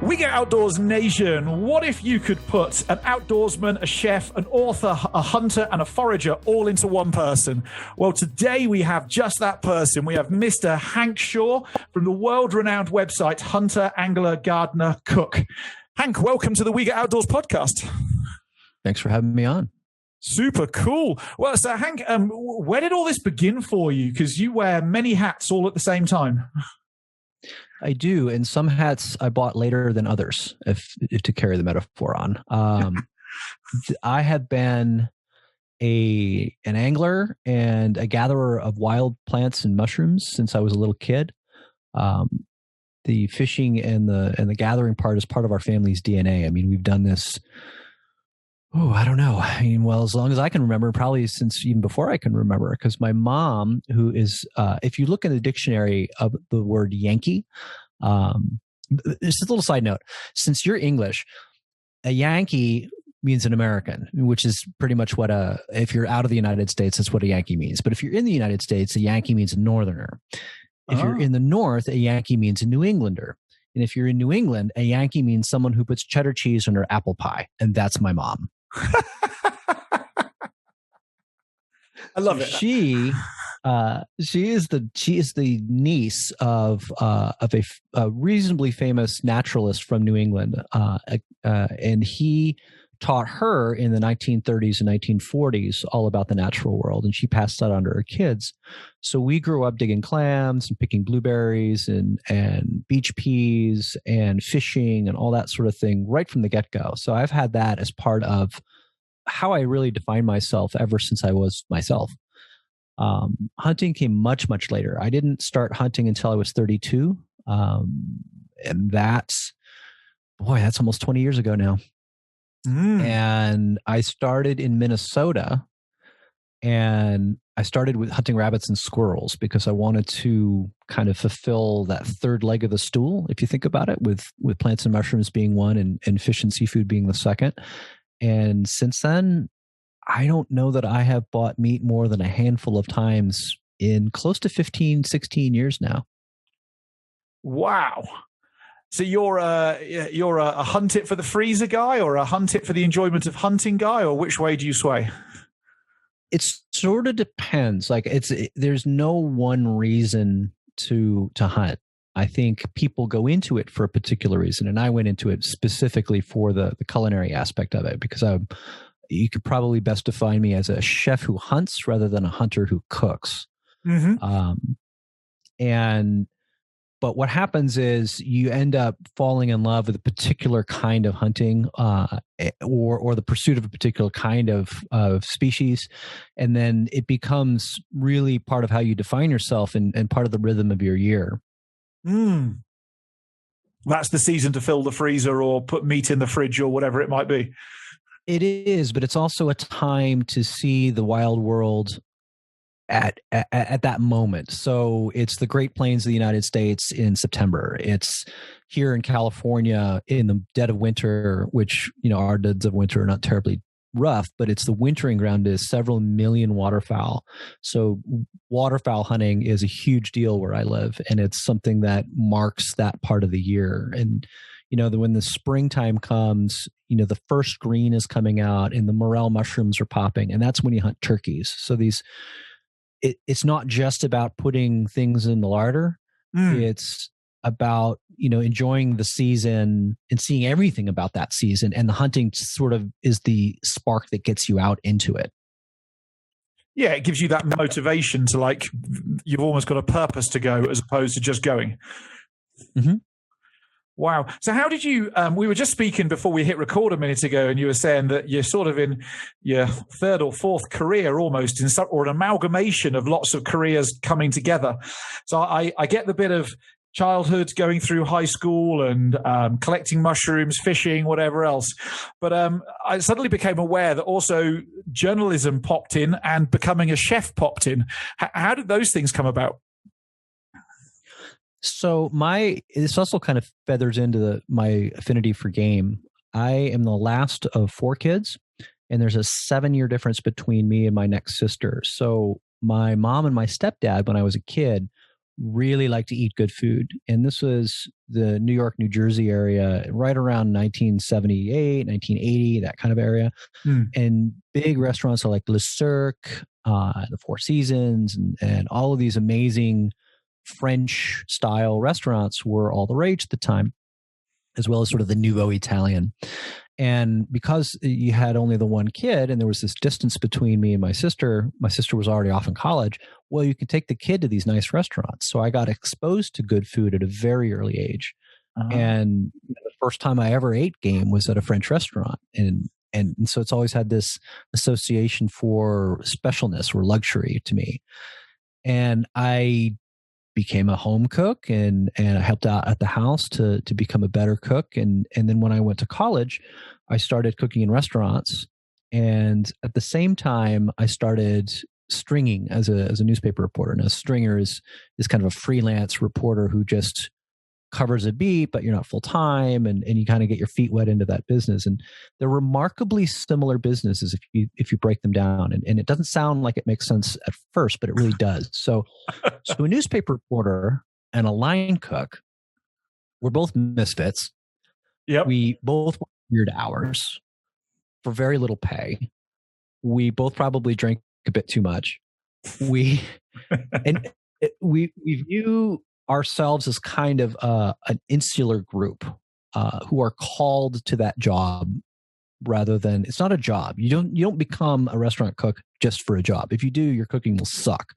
We Get Outdoors Nation, what if you could put an outdoorsman, a chef, an author, a hunter, and a forager all into one person? Well, today we have just that person. We have Mr. Hank Shaw from the world-renowned website Hunter, Angler, Gardener, Cook. Hank, welcome to the We Get Outdoors podcast. Thanks for having me on. Super cool. Well, so Hank, where did all this begin for you? Because you wear many hats all at the same time. I do, and some hats I bought later than others, if to carry the metaphor on. I have been an angler and a gatherer of wild plants and mushrooms since I was a little kid. The fishing and the gathering part is part of our family's DNA. I mean, we've done this. Oh, I don't know. I mean, well, as long as I can remember, probably since even before I can remember, because my mom, who is, if you look in the dictionary of the word Yankee, just a little side note, since you're English, a Yankee means an American, which is pretty much what if you're out of the United States, that's what a Yankee means. But if you're in the United States, a Yankee means a Northerner. If you're in the North, a Yankee means a New Englander. And if you're in New England, a Yankee means someone who puts cheddar cheese on her apple pie. And that's my mom. I love it. She is the niece of a reasonably famous naturalist from New England, and he taught her in the 1930s and 1940s all about the natural world, and she passed that on to her kids. So we grew up digging clams and picking blueberries and beach peas and fishing and all that sort of thing right from the get-go. So I've had that as part of how I really define myself ever since I was myself. Hunting came much, much later. I didn't start hunting until I was 32. And that's almost 20 years ago now. And I started in Minnesota, and I started with hunting rabbits and squirrels because I wanted to kind of fulfill that third leg of the stool, if you think about it, with plants and mushrooms being one and fish and seafood being the second. And since then, I don't know that I have bought meat more than a handful of times in close to 15, 16 years now. Wow. So you're a hunt it for the freezer guy, or a hunt it for the enjoyment of hunting guy, or which way do you sway? It sort of depends. Like there's no one reason to hunt. I think people go into it for a particular reason, and I went into it specifically for the culinary aspect of it because you could probably best define me as a chef who hunts rather than a hunter who cooks. Mm-hmm. But what happens is you end up falling in love with a particular kind of hunting, or the pursuit of a particular kind of species, and then it becomes really part of how you define yourself and part of the rhythm of your year. That's the season to fill the freezer or put meat in the fridge or whatever it might be. It is, but it's also a time to see the wild world at that moment. So it's the Great Plains of the United States in September. It's here in California in the dead of winter, which, our deads of winter are not terribly rough, but it's the wintering ground is several million waterfowl. So waterfowl hunting is a huge deal where I live, and it's something that marks that part of the year. And when the springtime comes, the first green is coming out and the morel mushrooms are popping, and that's when you hunt turkeys. So it's not just about putting things in the larder. It's about, enjoying the season and seeing everything about that season. And the hunting sort of is the spark that gets you out into it. Yeah, it gives you that motivation to you've almost got a purpose to go as opposed to just going. Mm-hmm. Wow. So how did you, we were just speaking before we hit record a minute ago, and you were saying that you're sort of in your third or fourth career almost, or an amalgamation of lots of careers coming together. So I get the bit of childhood going through high school and collecting mushrooms, fishing, whatever else. But I suddenly became aware that also journalism popped in and becoming a chef popped in. How did those things come about? So this also kind of feathers into my affinity for game. I am the last of 4 kids, and there's a 7-year difference between me and my next sister. So my mom and my stepdad, when I was a kid, really like to eat good food. And this was the New York, New Jersey area, right around 1978, 1980, that kind of area. And big restaurants are like Le Cirque, the Four Seasons, and all of these amazing French style restaurants were all the rage at the time, as well as sort of the nouveau Italian. And because you had only the one kid and there was this distance between me and my sister was already off in college. Well, you can take the kid to these nice restaurants. So I got exposed to good food at a very early age. And the first time I ever ate game was at a French restaurant. And so it's always had this association for specialness or luxury to me. And I became a home cook and I helped out at the house to become a better cook. And then when I went to college, I started cooking in restaurants. And at the same time, I started stringing as a newspaper reporter. Now, a stringer is kind of a freelance reporter who just covers a beat, but you're not full time, and you kind of get your feet wet into that business. And they're remarkably similar businesses if you break them down. And it doesn't sound like it makes sense at first, but it really does. So a newspaper reporter and a line cook, we're both misfits. Yep. We both work weird hours for very little pay. We both probably drink a bit too much. We view ourselves as kind of an insular group who are called to that job rather than, it's not a job. You don't become a restaurant cook just for a job. If you do, your cooking will suck.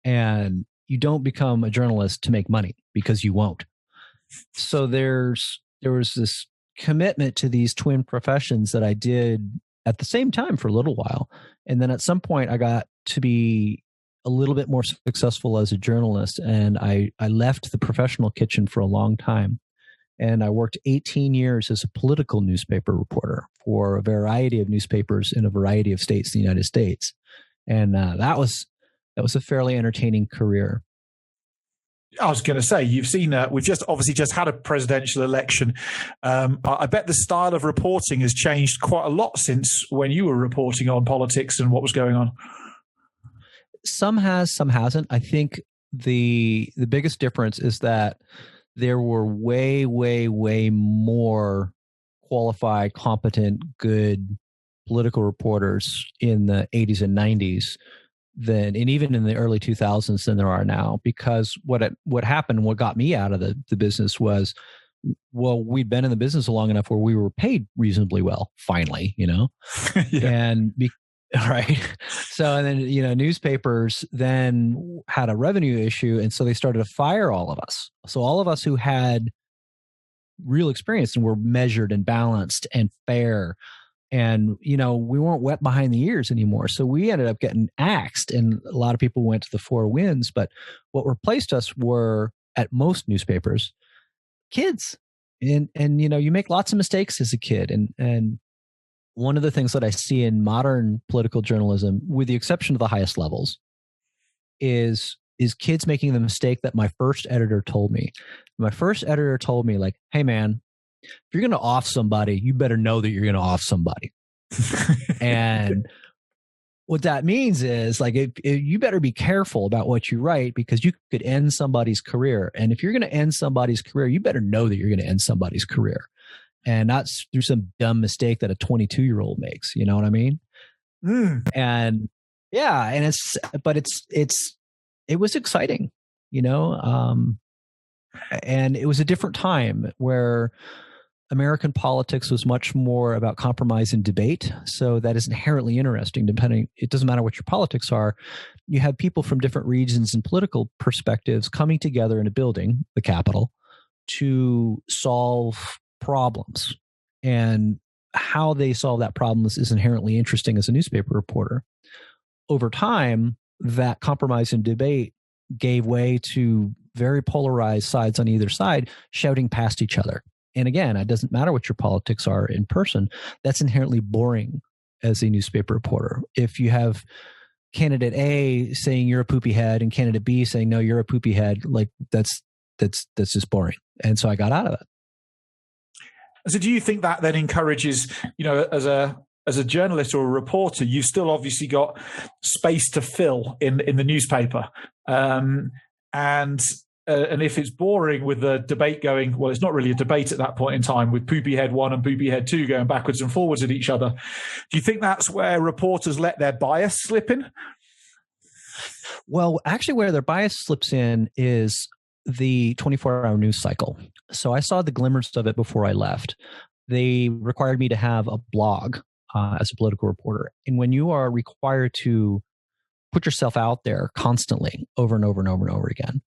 And you don't become a journalist to make money, because you won't. So there was this commitment to these twin professions that I did at the same time for a little while. And then at some point I got to be a little bit more successful as a journalist, and I left the professional kitchen for a long time. And I worked 18 years as a political newspaper reporter for a variety of newspapers in a variety of states in the United States. And that was a fairly entertaining career. I was going to say, you've seen, we've obviously just had a presidential election. I bet the style of reporting has changed quite a lot since when you were reporting on politics and what was going on. Some has, some hasn't. I think the biggest difference is that there were way, way, way more qualified, competent, good political reporters in the 80s and 90s and even in the early 2000s than there are now. Because what happened, what got me out of the business was, well, we'd been in the business long enough where we were paid reasonably well, finally, Yeah. And right. So, and then, newspapers then had a revenue issue. And so they started to fire all of us. So all of us who had real experience and were measured and balanced and fair, and, we weren't wet behind the ears anymore. So we ended up getting axed, and a lot of people went to the Four Winds. But what replaced us were, at most newspapers, kids. And you make lots of mistakes as a kid. And one of the things that I see in modern political journalism, with the exception of the highest levels, is kids making the mistake that my first editor told me. My first editor told me, like, hey, man, if you're going to off somebody, you better know that you're going to off somebody. And what that means is, like, you better be careful about what you write, because you could end somebody's career. And if you're going to end somebody's career, you better know that you're going to end somebody's career. And not through some dumb mistake that a 22-year-old makes. You know what I mean? And yeah, and it was exciting, and it was a different time where American politics was much more about compromise and debate. So that is inherently interesting. It doesn't matter what your politics are. You have people from different regions and political perspectives coming together in a building, the Capitol, to solve problems, and how they solve that problem is inherently interesting as a newspaper reporter. Over time, that compromise and debate gave way to very polarized sides on either side shouting past each other. And again, it doesn't matter what your politics are in person. That's inherently boring as a newspaper reporter. If you have candidate A saying you're a poopy head and candidate B saying no, you're a poopy head, like that's just boring. And so I got out of it. So do you think that then encourages, as a journalist or a reporter, you've still obviously got space to fill in the newspaper. and if it's boring with the debate going, well, it's not really a debate at that point in time with Poopy Head 1 and Poopy Head 2 going backwards and forwards at each other. Do you think that's where reporters let their bias slip in? Well, actually, where their bias slips in is the 24-hour news cycle. So I saw the glimmers of it before I left. They required me to have a blog as a political reporter. And when you are required to put yourself out there constantly over and over and over and over again,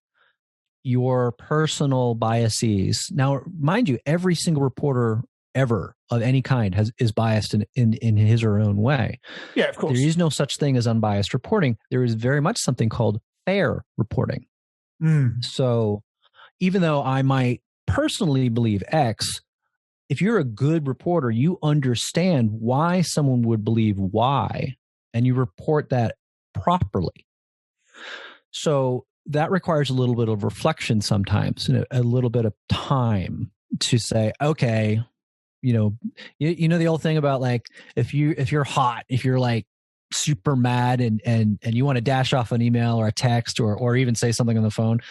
your personal biases. Now, mind you, every single reporter ever of any kind is biased in his or her own way. Yeah, of course. There is no such thing as unbiased reporting. There is very much something called fair reporting. So even though I might personally believe X, if you're a good reporter, you understand why someone would believe Y, and you report that properly. So that requires a little bit of reflection sometimes, and a little bit of time to say, okay, you know the old thing about like if you're hot, if you're like super mad and you want to dash off an email or a text or even say something on the phone,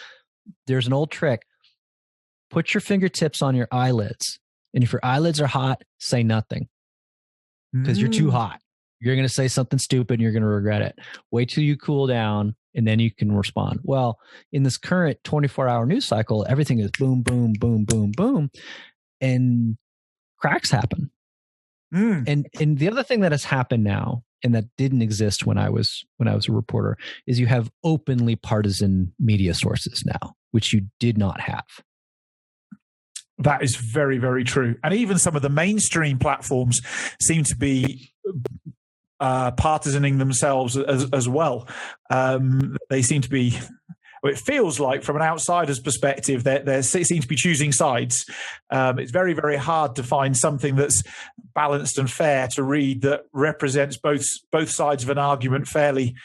there's an old trick. Put your fingertips on your eyelids, and if your eyelids are hot, say nothing, because you're too hot. You're going to say something stupid and you're going to regret it. Wait till you cool down and then you can respond. Well, in this current 24-hour news cycle, everything is boom, boom, boom, boom, boom, and cracks happen. And the other thing that has happened now, and that didn't exist when I was a reporter, is you have openly partisan media sources now, which you did not have. That is very, very true. And even some of the mainstream platforms seem to be partisaning themselves as well. They seem to be, well, it feels like from an outsider's perspective, they seem to be choosing sides. It's very, very hard to find something that's balanced and fair to read that represents both sides of an argument fairly,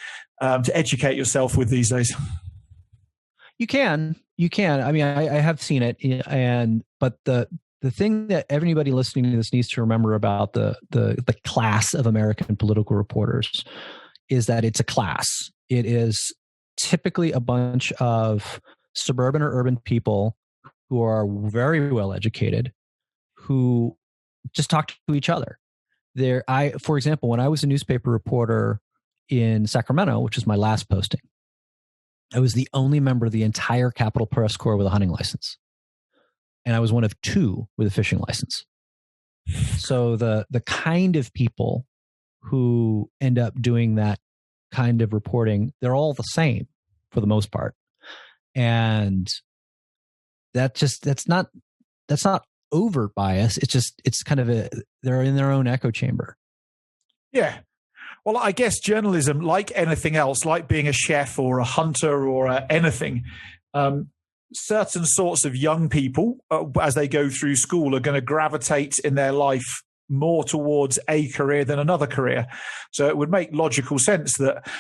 to educate yourself with these days. You can. I mean, I have seen it, but the thing that everybody listening to this needs to remember about the class of American political reporters is that it's a class. It is typically a bunch of suburban or urban people who are very well educated, who just talk to each other. For example, when I was a newspaper reporter in Sacramento, which is my last posting, I was the only member of the entire Capitol Press Corps with a hunting license. And I was one of two with a fishing license. So the kind of people who end up doing that kind of reporting, they're all the same for the most part. And that's not overt bias. It's kind of they're in their own echo chamber. Yeah. Well, I guess journalism, like anything else, like being a chef or a hunter or anything, certain sorts of young people, as they go through school, are going to gravitate in their life more towards a career than another career. So it would make logical sense that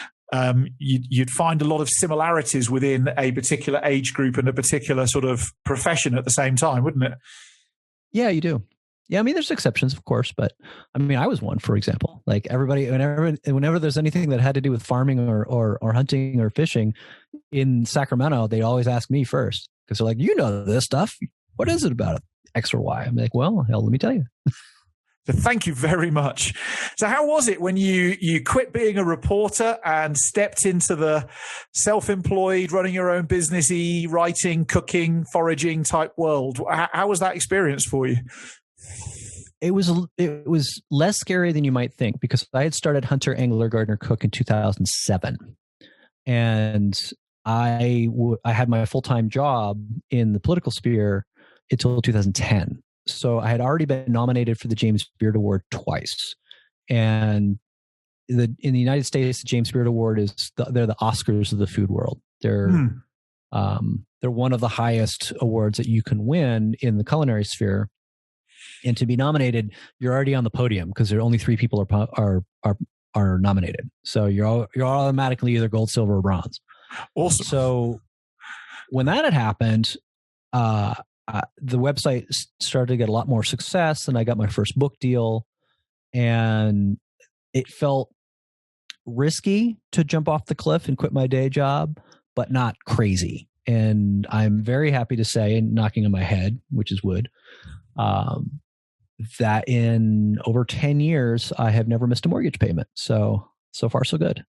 you'd find a lot of similarities within a particular age group and a particular sort of profession at the same time, wouldn't it? Yeah, you do. Yeah, I mean, there's exceptions, of course, but I mean, I was one, for example. Like everybody, whenever there's anything that had to do with farming or hunting or fishing in Sacramento, they always ask me first because they're like, you know this stuff. What is it about X or Y? I'm like, well, hell, let me tell you. So thank you very much. So how was it when you quit being a reporter and stepped into the self-employed, running your own business-y, writing, cooking, foraging type world? How was that experience for you? It was less scary than you might think because I had started Hunter, Angler, Gardener, Cook in 2007. And I had my full-time job in the political sphere until 2010. So I had already been nominated for the James Beard Award twice. And in the United States, the James Beard Award they're the Oscars of the food world. They're one of the highest awards that you can win in the culinary sphere. And to be nominated, you're already on the podium because there are only 3 people are nominated. So you're automatically either gold, silver, or bronze. Awesome. So when that had happened, the website started to get a lot more success, and I got my first book deal. And it felt risky to jump off the cliff and quit my day job, but not crazy. And I'm very happy to say, and knocking on my head, which is wood, that in over 10 years, I have never missed a mortgage payment. So far, so good.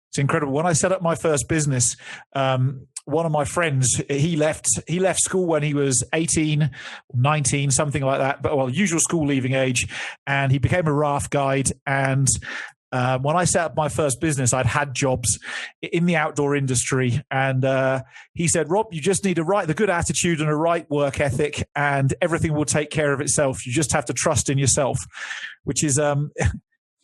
It's incredible. When I set up my first business, one of my friends, he left school when he was 18, 19, something like that, but usual school leaving age. And he became a raft guide. And when I set up my first business, I'd had jobs in the outdoor industry. And he said, Rob, you just need the good attitude and a right work ethic, and everything will take care of itself. You just have to trust in yourself, which is,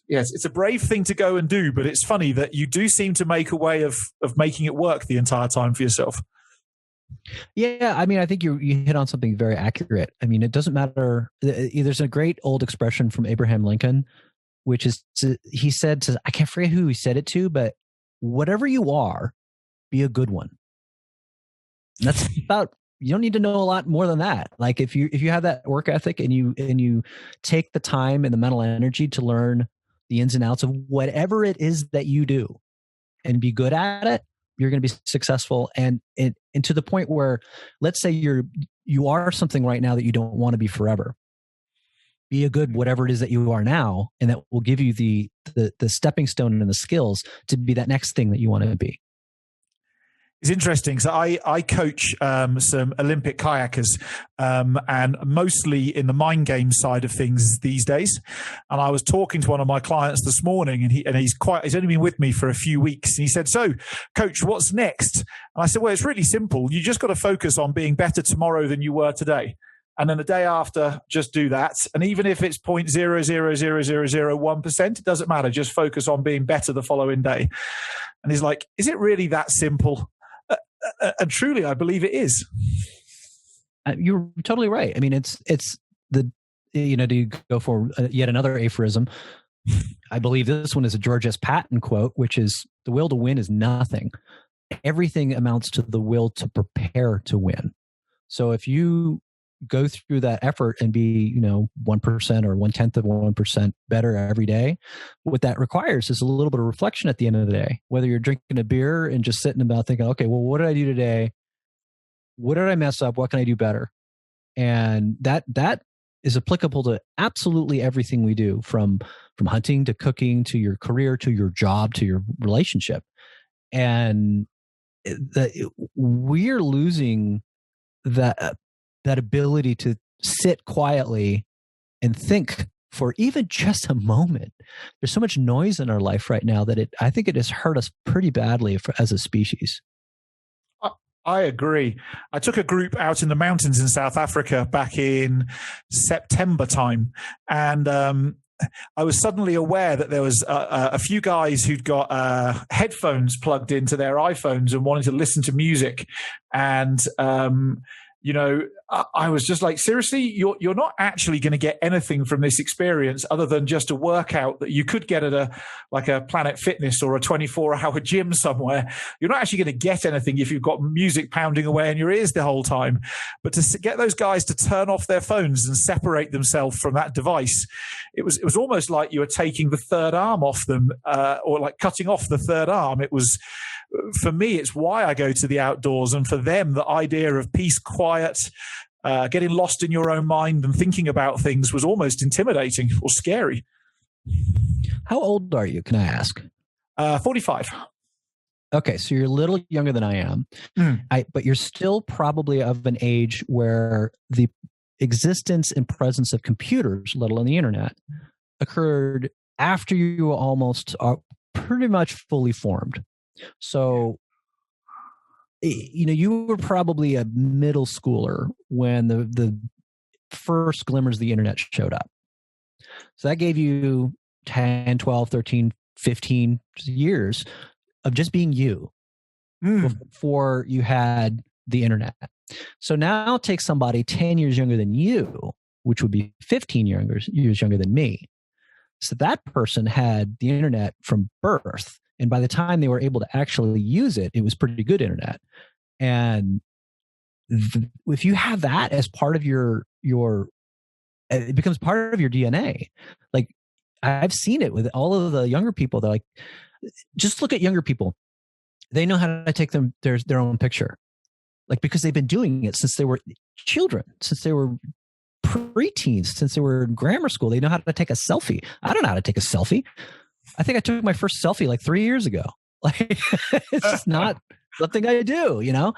yes, it's a brave thing to go and do, but it's funny that you do seem to make a way of making it work the entire time for yourself. Yeah, I mean, I think you hit on something very accurate. I mean, it doesn't matter. There's a great old expression from Abraham Lincoln, which is, he said to, I can't forget who he said it to, but whatever you are, be a good one. And that's about, you don't need to know a lot more than that. Like if you have that work ethic and you take the time and the mental energy to learn the ins and outs of whatever it is that you do and be good at it, you're going to be successful. And to the point where, let's say you are something right now that you don't want to be forever. Be a good whatever it is that you are now, and that will give you the stepping stone and the skills to be that next thing that you want to be. It's interesting. So I coach some Olympic kayakers, and mostly in the mind game side of things these days. And I was talking to one of my clients this morning, and he's only been with me for a few weeks. And he said, "So, coach, what's next?" And I said, "Well, it's really simple. You just got to focus on being better tomorrow than you were today. And then the day after, just do that. And even if it's 0.00001%, it doesn't matter. Just focus on being better the following day." And he's like, "Is it really that simple?" And truly, I believe it is. You're totally right. I mean, it's to go for yet another aphorism. I believe this one is a George S. Patton quote, which is, "The will to win is nothing. Everything amounts to the will to prepare to win." So if you go through that effort and be, 1% or 1/10 of 1% better every day, what that requires is a little bit of reflection at the end of the day. Whether you're drinking a beer and just sitting about thinking, okay, well, what did I do today? What did I mess up? What can I do better? And that is applicable to absolutely everything we do, from hunting to cooking to your career to your job to your relationship. And we're losing that ability to sit quietly and think for even just a moment. There's so much noise in our life right now that I think it has hurt us pretty badly as a species. I agree. I took a group out in the mountains in South Africa back in September time, and I was suddenly aware that there was a few guys who'd got headphones plugged into their iPhones and wanted to listen to music. And I was just like, seriously, you're not actually going to get anything from this experience other than just a workout that you could get at a Planet Fitness or a 24-hour gym somewhere. You're not actually going to get anything if you've got music pounding away in your ears the whole time. But to get those guys to turn off their phones and separate themselves from that device, it was almost like you were taking the third arm off them, or like cutting off the third arm. It was, for me, it's why I go to the outdoors. And for them, the idea of peace, quiet, getting lost in your own mind and thinking about things was almost intimidating or scary. How old are you, can I ask? 45. Okay, so you're a little younger than I am, but you're still probably of an age where the existence and presence of computers, let alone the internet, occurred after you almost are pretty much fully formed. So, you were probably a middle schooler when the first glimmers of the internet showed up. So that gave you 10, 12, 13, 15 years of just being you before you had the internet. So now take somebody 10 years younger than you, which would be 15 years younger than me. So that person had the internet from birth. And by the time they were able to actually use it, it was pretty good internet. And if you have that as part of your, it becomes part of your DNA. Like, I've seen it with all of the younger people. They're like, just look at younger people. They know how to take their own picture. like because they've been doing it since they were children, since they were preteens, since they were in grammar school. They know how to take a selfie. I don't know how to take a selfie. I think I took my first selfie like 3 years ago. Like it's just not something I do, you know?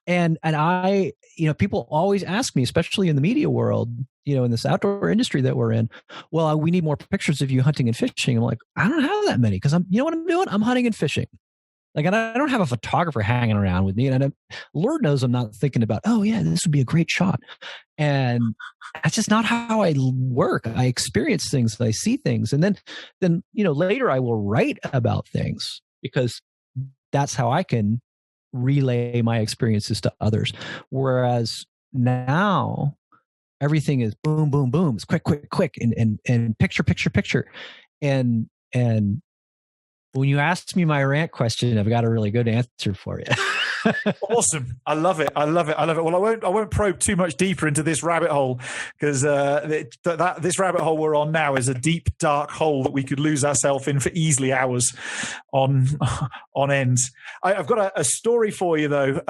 And I, you know, people always ask me, especially in the media world, you know, in this outdoor industry that we're in, well, we need more pictures of you hunting and fishing. I'm like, I don't have that many because you know what I'm doing? I'm hunting and fishing. Like, and I don't have a photographer hanging around with me. And Lord knows I'm not thinking about, oh yeah, this would be a great shot. And that's just not how I work. I experience things, I see things. And then, you know, later I will write about things because that's how I can relay my experiences to others. Whereas now everything is boom, boom, boom. It's quick, quick, quick, and picture, picture, picture. And when you asked me my rant question, I've got a really good answer for you. Awesome. I love it. I love it. I love it. Well, I won't probe too much deeper into this rabbit hole because this rabbit hole we're on now is a deep, dark hole that we could lose ourselves in for easily hours on end. I've got a story for you, though,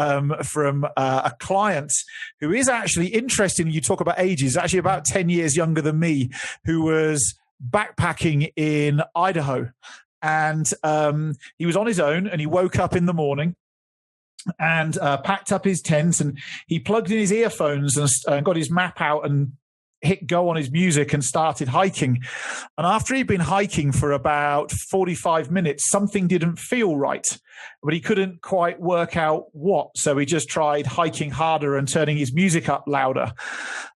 from a client who is actually interesting. You talk about ages, actually about 10 years younger than me, who was backpacking in Idaho. And he was on his own and he woke up in the morning and packed up his tent and he plugged in his earphones and got his map out and hit go on his music and started hiking. And after he'd been hiking for about 45 minutes, something didn't feel right, but he couldn't quite work out what. So he just tried hiking harder and turning his music up louder.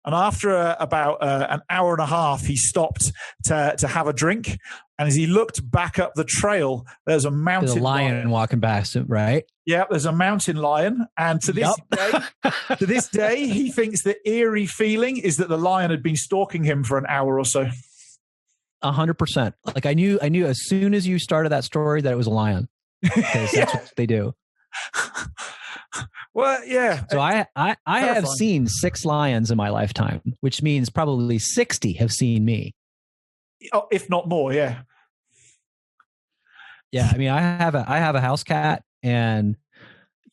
And after about an hour and a half, he stopped to have a drink. And as he looked back up the trail, there's a mountain lion walking past him, right? Yeah, there's a mountain lion. And to this day, he thinks the eerie feeling is that the lion had been stalking him for an hour or so. 100%. Like I knew as soon as you started that story that it was a lion. Because that's what they do. Well, yeah. So I have seen 6 lions in my lifetime, which means probably 60 have seen me. Oh, if not more, yeah. Yeah, I mean, I have a house cat, and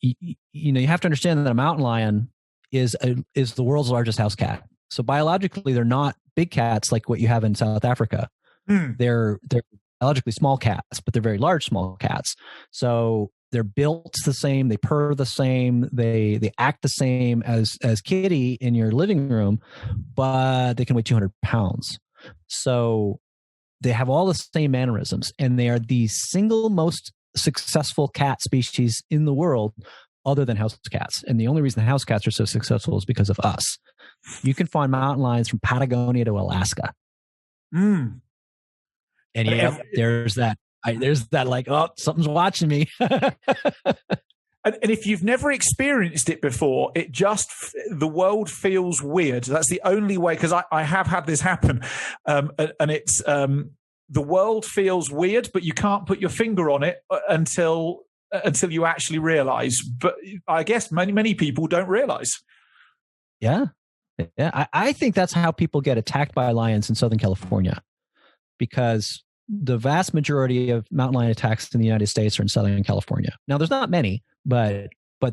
you know, you have to understand that a mountain lion is the world's largest house cat. So biologically, they're not big cats like what you have in South Africa. They're biologically small cats, but they're very large small cats. So they're built the same, they purr the same, they act the same as Kitty in your living room, but they can weigh 200 pounds. So they have all the same mannerisms, and they are the single most successful cat species in the world other than house cats. And the only reason the house cats are so successful is because of us. You can find mountain lions from Patagonia to Alaska. And yeah, there's that like, oh, something's watching me. And if you've never experienced it before, the world feels weird. That's the only way, because I have had this happen. And it's, the world feels weird, but you can't put your finger on it until you actually realize. But I guess many people don't realize. Yeah. Yeah. I think that's how people get attacked by lions in Southern California, because the vast majority of mountain lion attacks in the United States are in Southern California. Now, there's not many, but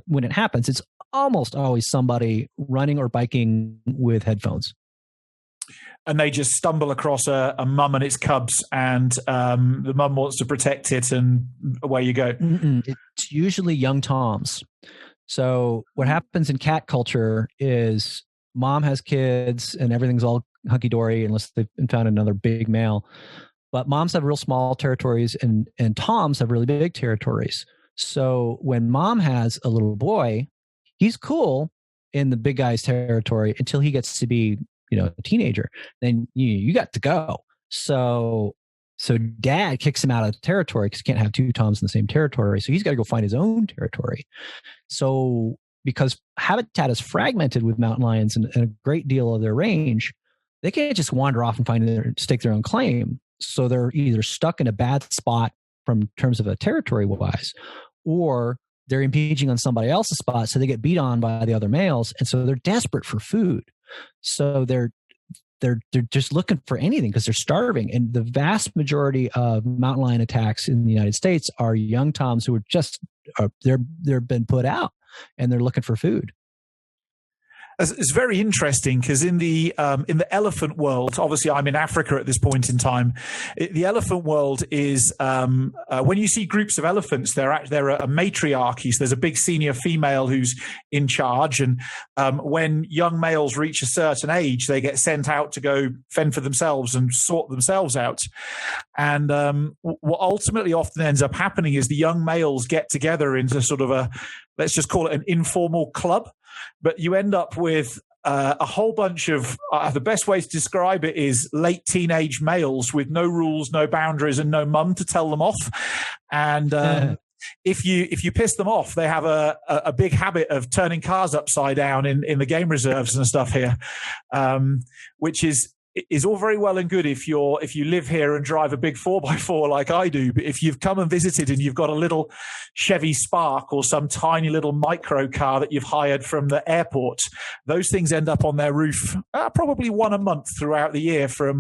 when it happens, it's almost always somebody running or biking with headphones. And they just stumble across a mum and its cubs, and the mum wants to protect it, and away you go. It's usually young toms. So what happens in cat culture is mom has kids and everything's all hunky-dory unless they've found another big male. But moms have real small territories and toms have really big territories. So when mom has a little boy, he's cool in the big guy's territory until he gets to be, a teenager. Then you got to go. So dad kicks him out of the territory because you can't have 2 toms in the same territory. So he's got to go find his own territory. So because habitat is fragmented with mountain lions and a great deal of their range, they can't just wander off and stake their own claim. So they're either stuck in a bad spot from terms of a territory wise, or they're impinging on somebody else's spot. So they get beat on by the other males. And so they're desperate for food. So they're just looking for anything because they're starving. And the vast majority of mountain lion attacks in the United States are young toms who they're been put out and they're looking for food. It's very interesting because in the elephant world, obviously I'm in Africa at this point in time. The elephant world is when you see groups of elephants, they're a matriarchy. So there's a big senior female who's in charge, and when young males reach a certain age, they get sent out to go fend for themselves and sort themselves out. And what ultimately often ends up happening is the young males get together into sort of let's just call it an informal club. But you end up with a whole bunch of the best way to describe it is late teenage males with no rules, no boundaries, and no mum to tell them off. And if you piss them off, they have a big habit of turning cars upside down in the game reserves and stuff here, which is all very well and good if you live here and drive a big 4x4 like I do. But if you've come and visited and you've got a little Chevy Spark or some tiny little micro car that you've hired from the airport, those things end up on their roof probably one a month throughout the year from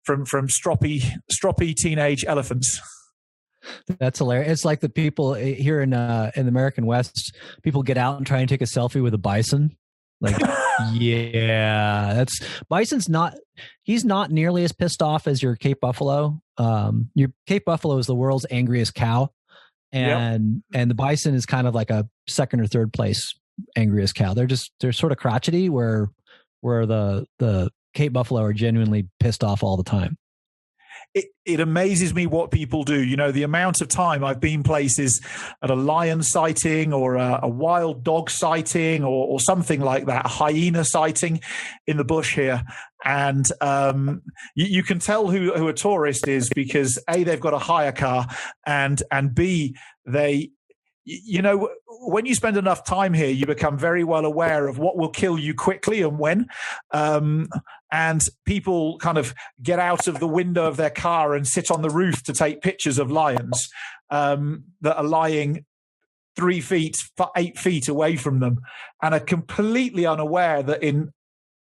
stroppy teenage elephants. That's hilarious. It's like the people here in the American West, people get out and try and take a selfie with a bison. Like, yeah, Bison's he's not nearly as pissed off as your Cape Buffalo. Your Cape Buffalo is the world's angriest cow. And the bison is kind of like a second or third place angriest cow. They're sort of crotchety where the Cape Buffalo are genuinely pissed off all the time. It amazes me what people do. You know, the amount of time I've been places at a lion sighting or a wild dog sighting or something like that, a hyena sighting in the bush here. And you can tell who a tourist is because A, they've got a hire car, and B, when you spend enough time here, you become very well aware of what will kill you quickly and when. And people kind of get out of the window of their car and sit on the roof to take pictures of lions that are lying 3 feet, 8 feet away from them, and are completely unaware that in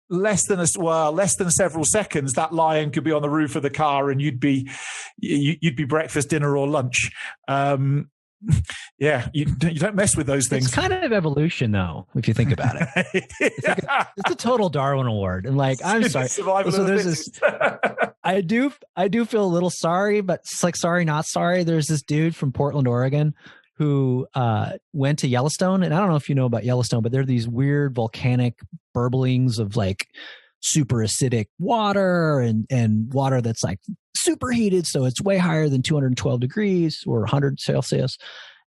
less than several seconds, that lion could be on the roof of the car, and you'd be breakfast, dinner, or lunch. Yeah, you don't mess with those things. It's kind of evolution, though, if you think about it. It's a total Darwin award, and like, I'm sorry. So there's this. I do feel a little sorry, but it's like sorry, not sorry. There's this dude from Portland, Oregon, who went to Yellowstone, and I don't know if you know about Yellowstone, but there are these weird volcanic burblings of like super acidic water and water that's like superheated, so it's way higher than 212 degrees or 100 Celsius.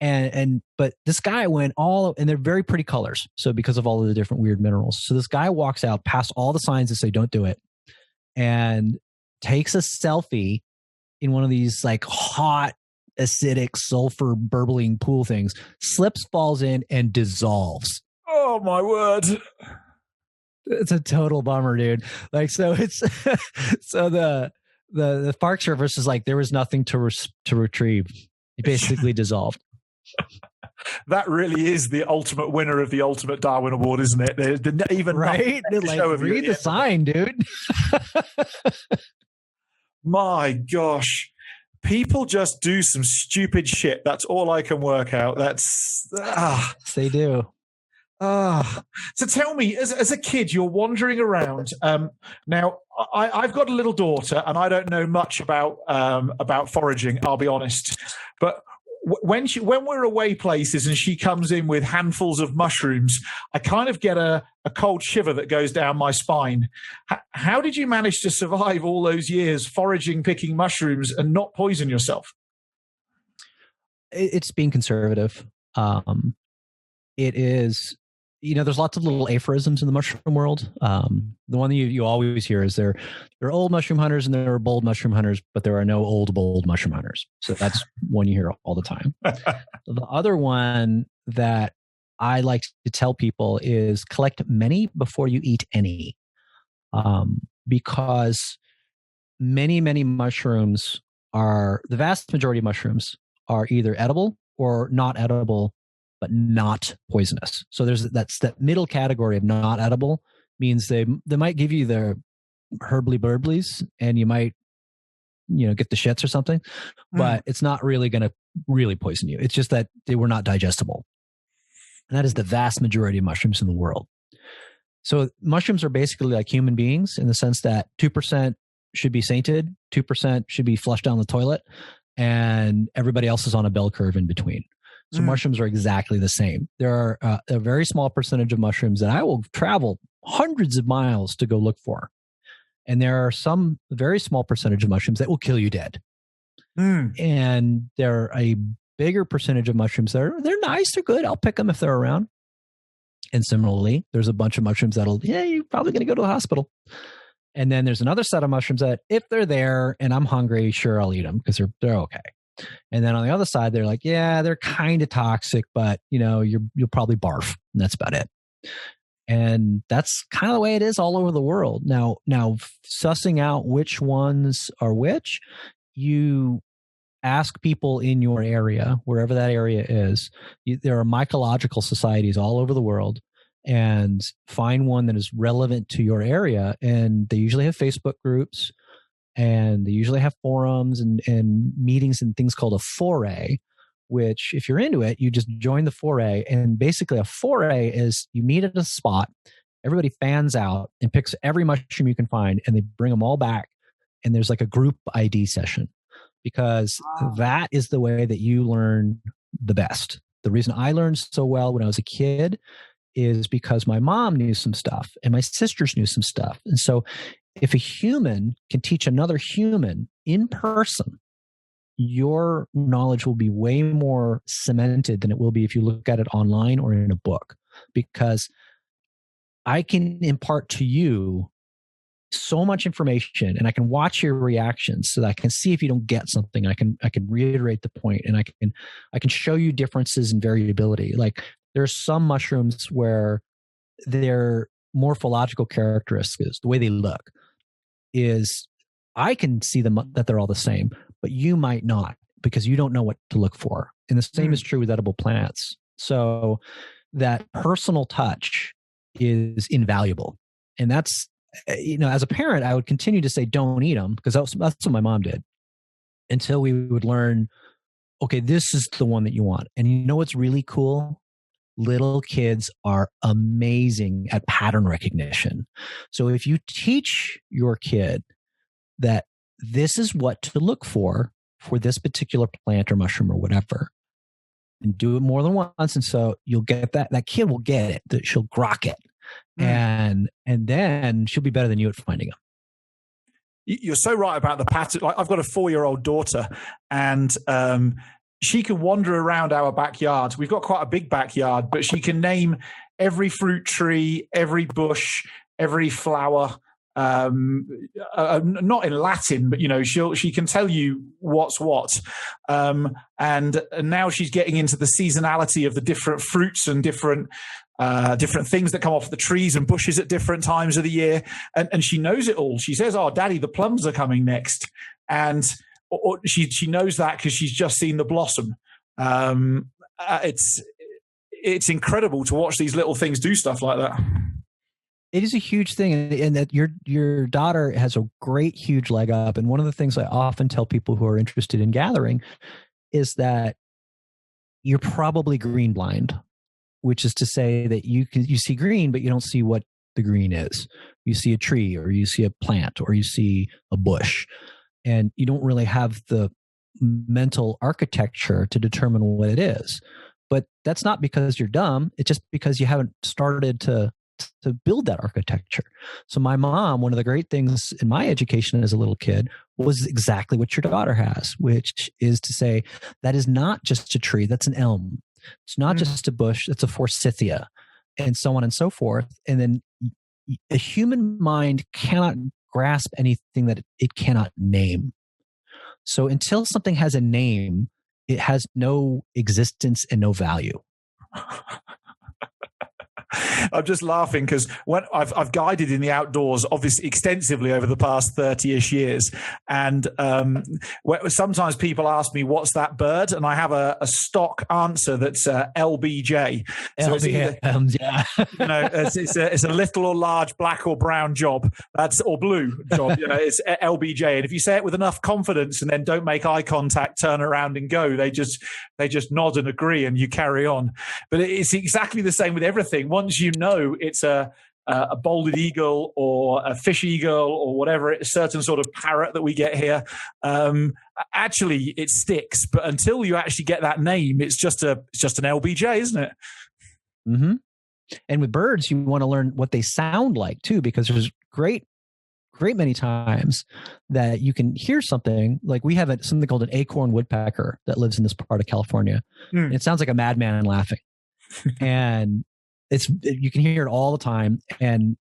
But this guy went and they're very pretty colors. So because of all of the different weird minerals. So this guy walks out past all the signs that say don't do it and takes a selfie in one of these like hot, acidic, sulfur burbling pool things, slips, falls in, and dissolves. Oh my word. It's a total bummer, dude. Like, so it's so the Park Service is like, there was nothing to retrieve. It basically dissolved. That really is the ultimate winner of the ultimate Darwin Award, isn't it? There's even right. Like, read the sign, dude. My gosh, people just do some stupid shit. That's all I can work out. They do. So tell me, as a kid, you're wandering around. Now, I've got a little daughter, and I don't know much about foraging. I'll be honest, but when we're away places and she comes in with handfuls of mushrooms, I kind of get a cold shiver that goes down my spine. How did you manage to survive all those years foraging, picking mushrooms, and not poison yourself? It's being conservative. It is. There's lots of little aphorisms in the mushroom world. The one that you always hear is there are old mushroom hunters and there are bold mushroom hunters, but there are no old, bold mushroom hunters. So that's one you hear all the time. The other one that I like to tell people is collect many before you eat any. Because many, many mushrooms the vast majority of mushrooms are either edible or not edible, but not poisonous. So that's that middle category of not edible means they might give you the herbly burblies and you might, get the shits or something, but it's not really going to really poison you. It's just that they were not digestible. And that is the vast majority of mushrooms in the world. So mushrooms are basically like human beings in the sense that 2% should be sainted, 2% should be flushed down the toilet, and everybody else is on a bell curve in between. So mushrooms are exactly the same. There are a very small percentage of mushrooms that I will travel hundreds of miles to go look for. And there are some very small percentage of mushrooms that will kill you dead. And there are a bigger percentage of mushrooms that they're nice, they're good. I'll pick them if they're around. And similarly, there's a bunch of mushrooms you're probably going to go to the hospital. And then there's another set of mushrooms that if they're there and I'm hungry, sure, I'll eat them because they're okay. And then on the other side, they're like, yeah, they're kind of toxic, but you'll probably barf. And that's about it. And that's kind of the way it is all over the world. Now sussing out which ones are which, you ask people in your area, wherever that area is. There are mycological societies all over the world, and find one that is relevant to your area. And they usually have Facebook groups, and they usually have forums and meetings and things called a foray, which if you're into it, you just join the foray. And basically a foray is you meet at a spot, everybody fans out and picks every mushroom you can find, and they bring them all back. And there's like a group ID session, because that is the way that you learn the best. The reason I learned so well when I was a kid is because my mom knew some stuff and my sisters knew some stuff. And so if a human can teach another human in person, your knowledge will be way more cemented than it will be if you look at it online or in a book, because I can impart to you so much information and I can watch your reactions so that I can see if you don't get something. I can reiterate the point, and I can show you differences in variability. Like there's some mushrooms where their morphological characteristics, the way they look, is I can see them that they're all the same, but you might not, because you don't know what to look for. And the same is true with edible plants. So that personal touch is invaluable. And that's, as a parent, I would continue to say, don't eat them, because that's what my mom did, until we would learn, okay, this is the one that you want. And you know what's really cool? Little kids are amazing at pattern recognition. So if you teach your kid that this is what to look for this particular plant or mushroom or whatever, and do it more than once, and so you'll get that kid will get it, that she'll grok it. And then she'll be better than you at finding them. You're so right about the pattern. Like, I've got a 4-year-old daughter, and she can wander around our backyard. We've got quite a big backyard, but she can name every fruit tree, every bush, every flower. Not in Latin, but she can tell you what's what. And now she's getting into the seasonality of the different fruits and different things that come off the trees and bushes at different times of the year. And she knows it all. She says, "Oh, Daddy, the plums are coming next." And she knows that because she's just seen the blossom. It's incredible to watch these little things do stuff like that. It is a huge thing, and that your daughter has a great, huge leg up. And one of the things I often tell people who are interested in gathering is that you're probably green blind, which is to say that you see green, but you don't see what the green is. You see a tree, or you see a plant, or you see a bush, and you don't really have the mental architecture to determine what it is. But that's not because you're dumb. It's just because you haven't started to build that architecture. So my mom, one of the great things in my education as a little kid was exactly what your daughter has, which is to say that is not just a tree, that's an elm. It's not just a bush, it's a forsythia, and so on and so forth. And then a human mind cannot grasp anything that it cannot name. So until something has a name, it has no existence and no value. I'm just laughing because when I've guided in the outdoors, obviously extensively over the past 30-ish years, and sometimes people ask me, "What's that bird?" and I have a stock answer that's LBJ. So it's either, yeah, it's a little or large, black or brown job. Or blue job. It's LBJ, and if you say it with enough confidence and then don't make eye contact, turn around and go, they just nod and agree, and you carry on. But it's exactly the same with everything. Once you know it's a balded eagle or a fish eagle or whatever, a certain sort of parrot that we get here, actually it sticks. But until you actually get that name, it's just an LBJ, isn't it? Mm-hmm. And with birds, you want to learn what they sound like too, because there's great many times that you can hear something like we have something called an acorn woodpecker that lives in this part of California. And it sounds like a madman laughing. And you can hear it all the time, and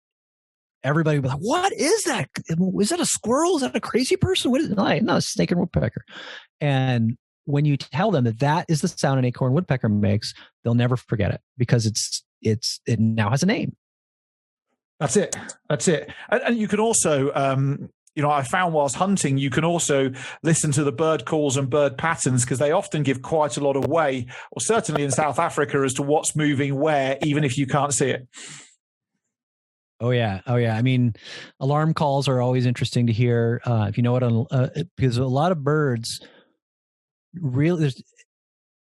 everybody will be like, "What is that? Is that a squirrel? Is that a crazy person? What is it?" Like, no, it's a snake and woodpecker. And when you tell them that is the sound an acorn woodpecker makes, they'll never forget it, because it now has a name. That's it. And you can also, I found whilst hunting, you can also listen to the bird calls and bird patterns, because they often give quite a lot away, or certainly in South Africa, as to what's moving where, even if you can't see it. Oh yeah. I mean, alarm calls are always interesting to hear. If you know what, because a lot of birds really,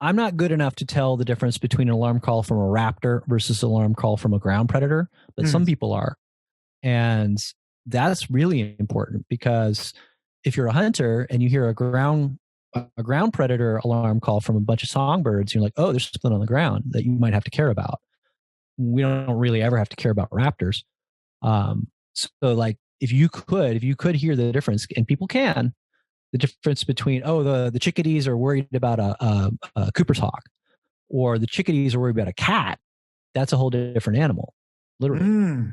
I'm not good enough to tell the difference between an alarm call from a raptor versus an alarm call from a ground predator, but some people are. And that's really important, because if you're a hunter and you hear a ground predator alarm call from a bunch of songbirds, you're like, oh, there's something on the ground that you might have to care about. We don't really ever have to care about raptors. So like if you could hear the difference, and people can, the difference between, the chickadees are worried about a Cooper's hawk, or the chickadees are worried about a cat, that's a whole different animal, literally.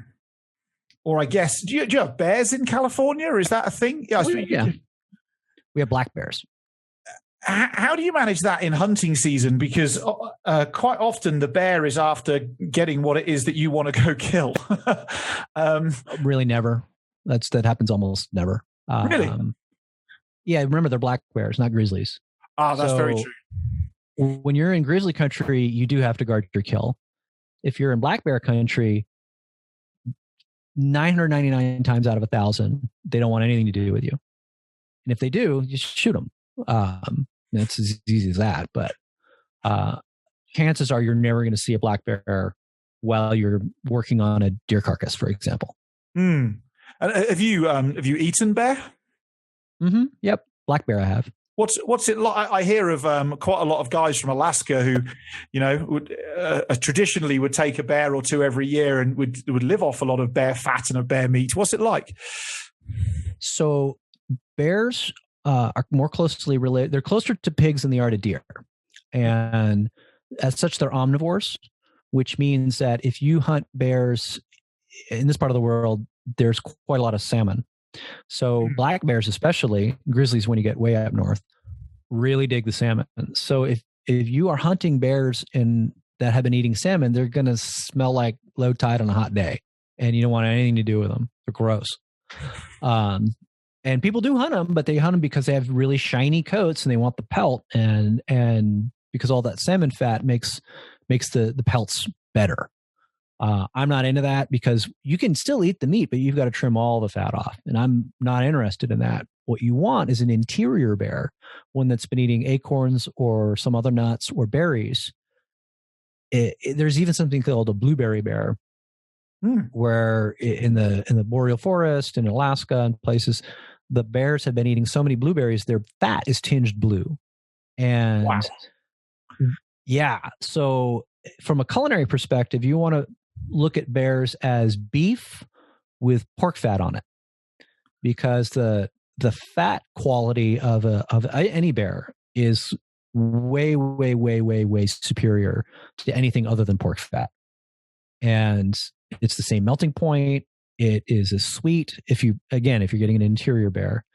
Or I guess, do you have bears in California? Or is that a thing? Yeah. We have black bears. How do you manage that in hunting season? Because quite often the bear is after getting what it is that you want to go kill. Really never. That happens almost never. Really? Yeah, remember, they're black bears, not grizzlies. That's very true. When you're in grizzly country, you do have to guard your kill. If you're in black bear country, 999 times out of 1,000, they don't want anything to do with you. And if they do, you shoot them. It's as easy as that. But chances are you're never going to see a black bear while you're working on a deer carcass, for example. And have you eaten bear? Mm-hmm. Yep, black bear I have. What's it like? I hear of quite a lot of guys from Alaska who, would traditionally would take a bear or two every year and would live off a lot of bear fat and of bear meat. What's it like? So bears are more closely related. They're closer to pigs than they are to deer, and as such, they're omnivores, which means that if you hunt bears in this part of the world, there's quite a lot of salmon. So black bears, especially grizzlies, when you get way up north, really dig the salmon. So if you are hunting bears that have been eating salmon, they're going to smell like low tide on a hot day, and you don't want anything to do with them. They're gross. And people do hunt them, but they hunt them because they have really shiny coats and they want the pelt, and because all that salmon fat makes the pelts better. I'm not into that, because you can still eat the meat, but you've got to trim all the fat off. And I'm not interested in that. What you want is an interior bear, one that's been eating acorns or some other nuts or berries. There's even something called a blueberry bear, where in the boreal forest in Alaska and places, the bears have been eating so many blueberries, their fat is tinged blue. And wow. Yeah. So from a culinary perspective, you want to look at bears as beef with pork fat on it, because the fat quality of any bear is way superior to anything other than pork fat. And it's the same melting point. It is as sweet if you're getting an interior bear,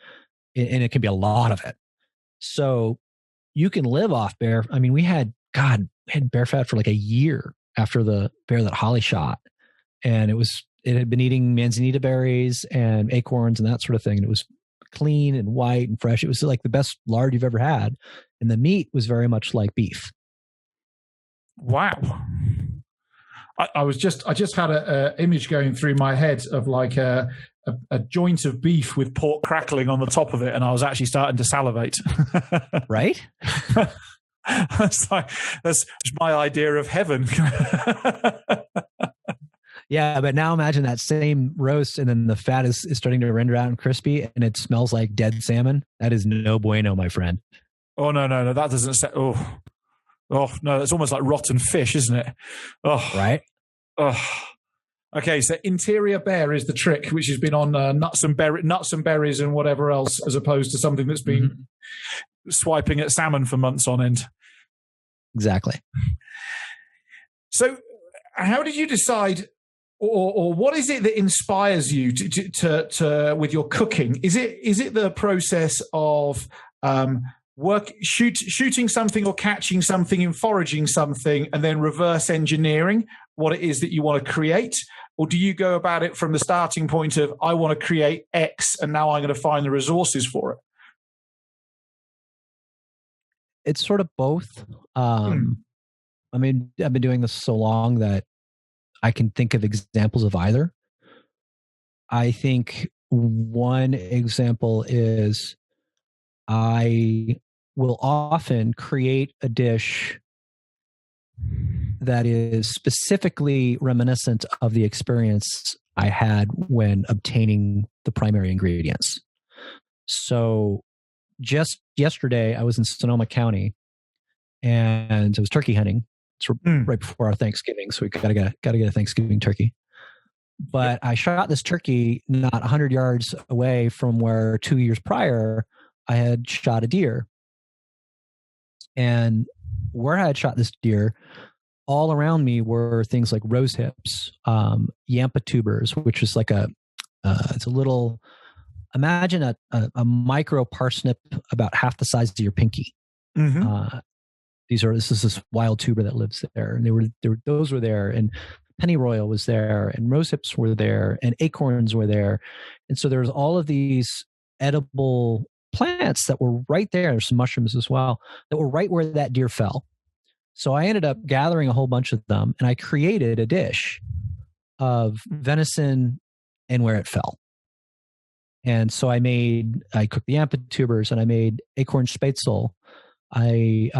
and it can be a lot of it. So you can live off bear. I mean, we had bear fat for like a year after the bear that Holly shot. And it had been eating manzanita berries and acorns and that sort of thing. And it was clean and white and fresh. It was like the best lard you've ever had. And the meat was very much like beef. Wow. I just had a image going through my head of like a joint of beef with pork crackling on the top of it, and I was actually starting to salivate. Right? That's my idea of heaven. Yeah, but now imagine that same roast, and then the fat is starting to render out and crispy, and it smells like dead salmon. That is no bueno, my friend. Oh no, that doesn't. Oh no, that's almost like rotten fish, isn't it? Oh, right. Oh. Okay, so interior bare is the trick, which has been on nuts and berries and whatever else, as opposed to something that's been swiping at salmon for months on end. Exactly. So, how did you decide, or what is it that inspires you to with your cooking? Is it the process of shooting something or catching something and foraging something, and then reverse engineering what it is that you want to create? Or do you go about it from the starting point of, I want to create X and now I'm going to find the resources for it? It's sort of both. I mean, I've been doing this so long that I can think of examples of either. I think one example is I will often create a dish that is specifically reminiscent of the experience I had when obtaining the primary ingredients. So just yesterday, I was in Sonoma County and I was turkey hunting. It's right before our Thanksgiving, so we gotta get a Thanksgiving turkey. But I shot this turkey not 100 yards away from where 2 years prior I had shot a deer. And where I had shot this deer, all around me were things like rose hips, yampa tubers, which is like it's a little, imagine a micro parsnip about half the size of your pinky. Mm-hmm. This is this wild tuber that lives there, and those were there, and pennyroyal was there, and rose hips were there, and acorns were there, and so there was all of these edible plants that were right there. There's some mushrooms as well that were right where that deer fell. So I ended up gathering a whole bunch of them, and I created a dish of venison and where it fell. And so I cooked the yampa tubers, and I made acorn spätzle. I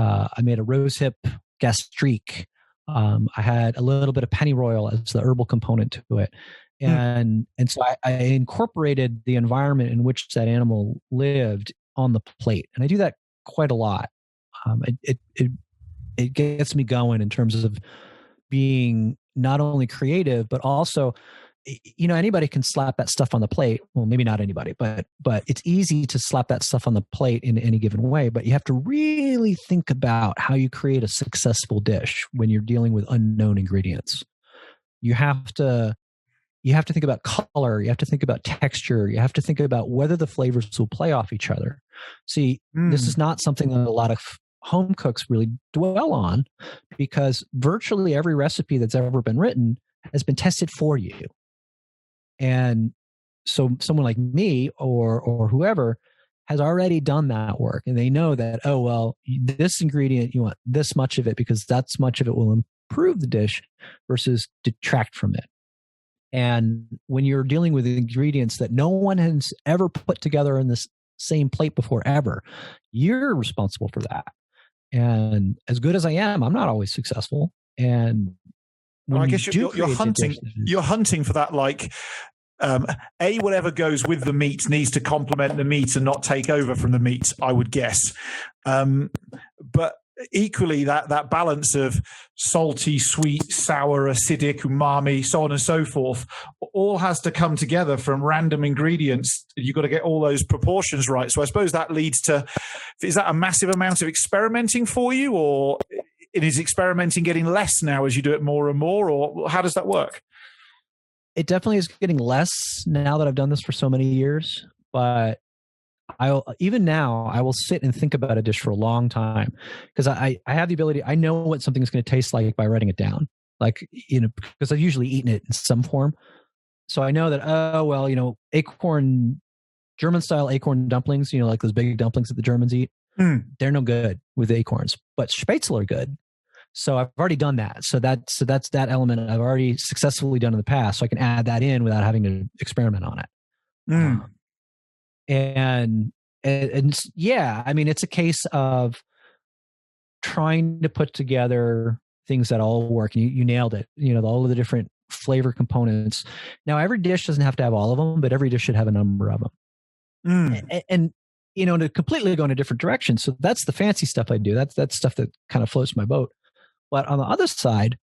made a rose hip gastrique. I had a little bit of pennyroyal as the herbal component to it. And so I incorporated the environment in which that animal lived on the plate. And I do that quite a lot. It gets me going in terms of being not only creative, but also, anybody can slap that stuff on the plate. Well, maybe not anybody, but it's easy to slap that stuff on the plate in any given way. But you have to really think about how you create a successful dish when you're dealing with unknown ingredients. You have to think about color. You have to think about texture. You have to think about whether the flavors will play off each other. See, this is not something that a lot of home cooks really dwell on, because virtually every recipe that's ever been written has been tested for you. And so someone like me or whoever has already done that work, and they know that, oh, well, this ingredient, you want this much of it because that's much of it will improve the dish versus detract from it. And when you're dealing with ingredients that no one has ever put together in this same plate before ever, you're responsible for that. And as good as I am, I'm not always successful. And I guess you're hunting for that, like, whatever goes with the meat needs to complement the meat and not take over from the meat, I would guess. But equally, that balance of salty, sweet, sour, acidic, umami, so on and so forth, all has to come together from random ingredients. You've got to get all those proportions right. So I suppose that leads to, is that a massive amount of experimenting for you, or is experimenting getting less now as you do it more and more, or how does that work? It definitely is getting less now that I've done this for so many years, but I will sit and think about a dish for a long time, because I have the ability, I know what something is going to taste like by writing it down. like, because I've usually eaten it in some form. So I know that, German style acorn dumplings, like those big dumplings that the Germans eat, they're no good with acorns, but spätzle are good. So I've already done that. So that's that element I've already successfully done in the past. So I can add that in without having to experiment on it. And yeah, I mean, it's a case of trying to put together things that all work. And you nailed it. All of the different flavor components. Now, every dish doesn't have to have all of them, but every dish should have a number of them. And to completely go in a different direction. So that's the fancy stuff I do. That's stuff that kind of floats my boat. But on the other side,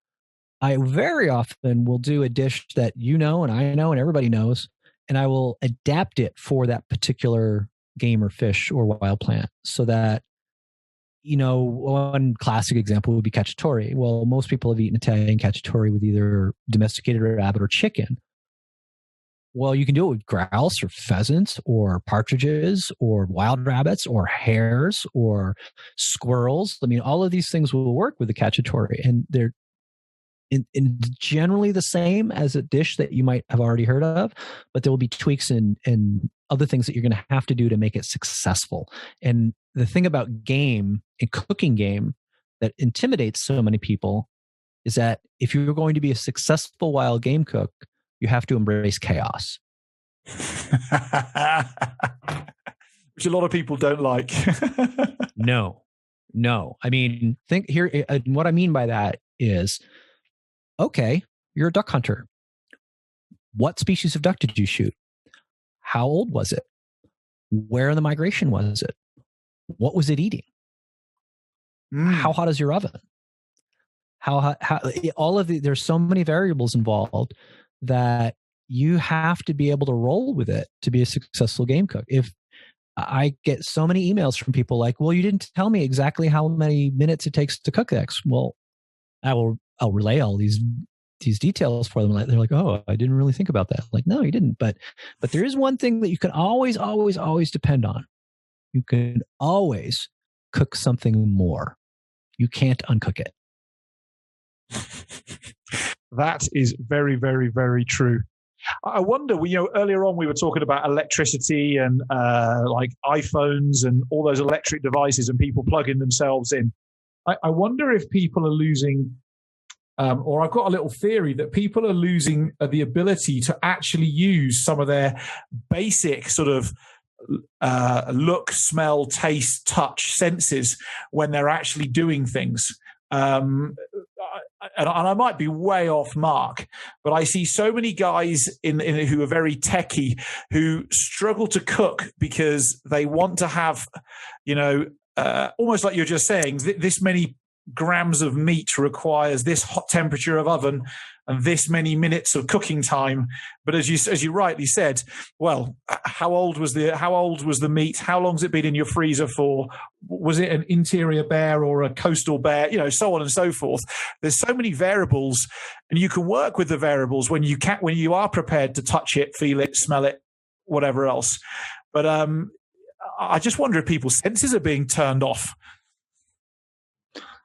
I very often will do a dish that and I know and everybody knows, and I will adapt it for that particular game or fish or wild plant. So that, one classic example would be cacciatore. Well, most people have eaten Italian cacciatore with either domesticated rabbit or chicken. Well, you can do it with grouse or pheasants or partridges or wild rabbits or hares or squirrels. I mean, all of these things will work with the cacciatore, and they're generally the same as a dish that you might have already heard of, but there will be tweaks and other things that you're going to have to do to make it successful. And the thing about game and cooking game that intimidates so many people is that if you're going to be a successful wild game cook, you have to embrace chaos. Which a lot of people don't like. No. I mean, think here. What I mean by that is, okay, you're a duck hunter. What species of duck did you shoot? How old was it? Where in the migration was it? What was it eating? How hot is your oven? How all of there's so many variables involved that you have to be able to roll with it to be a successful game cook. If I get so many emails from people like, well, you didn't tell me exactly how many minutes it takes to cook X. Well, I'll relay all these details for them. They're like, oh, I didn't really think about that. Like, no, you didn't. But there is one thing that you can always depend on. You can always cook something more. You can't uncook it. That is very, very, very true. I wonder, earlier on we were talking about electricity and like iPhones and all those electric devices and people plugging themselves in. I wonder if people are losing, or I've got a little theory that people are losing the ability to actually use some of their basic sort of look, smell, taste, touch senses when they're actually doing things. And I might be way off mark, but I see so many guys who are very techie who struggle to cook because they want to have, almost like you're just saying, this many grams of meat requires this hot temperature of oven and this many minutes of cooking time. But as you rightly said, well, how old was the meat? How long's it been in your freezer for? Was it an interior bear or a coastal bear? So on and so forth. There's so many variables, and you can work with the variables when you are prepared to touch it, feel it, smell it, whatever else. But I just wonder if people's senses are being turned off.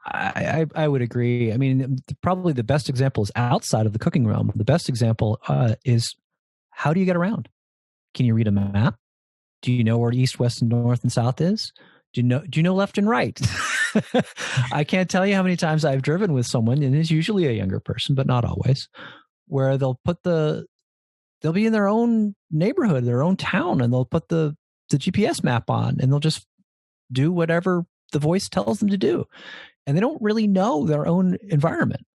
I would agree. I mean, probably the best example is outside of the cooking realm. The best example is, how do you get around? Can you read a map? Do you know where east, west, and north and south is? Do you know left and right? I can't tell you how many times I've driven with someone, and it's usually a younger person, but not always, where they'll be in their own neighborhood, their own town, and they'll put the GPS map on, and they'll just do whatever the voice tells them to do. And they don't really know their own environment.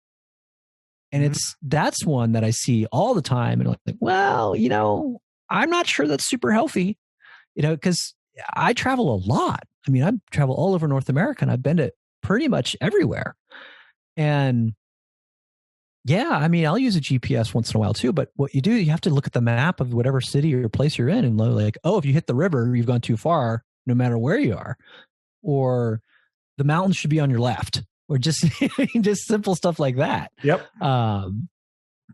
And that's one that I see all the time. And I'm like, well, I'm not sure that's super healthy, because I travel a lot. I mean, I travel all over North America, and I've been to pretty much everywhere. And yeah, I mean, I'll use a GPS once in a while too. But what you do, you have to look at the map of whatever city or place you're in, and like, oh, if you hit the river, you've gone too far, no matter where you are. Or the mountains should be on your left, or just simple stuff like that. Yep.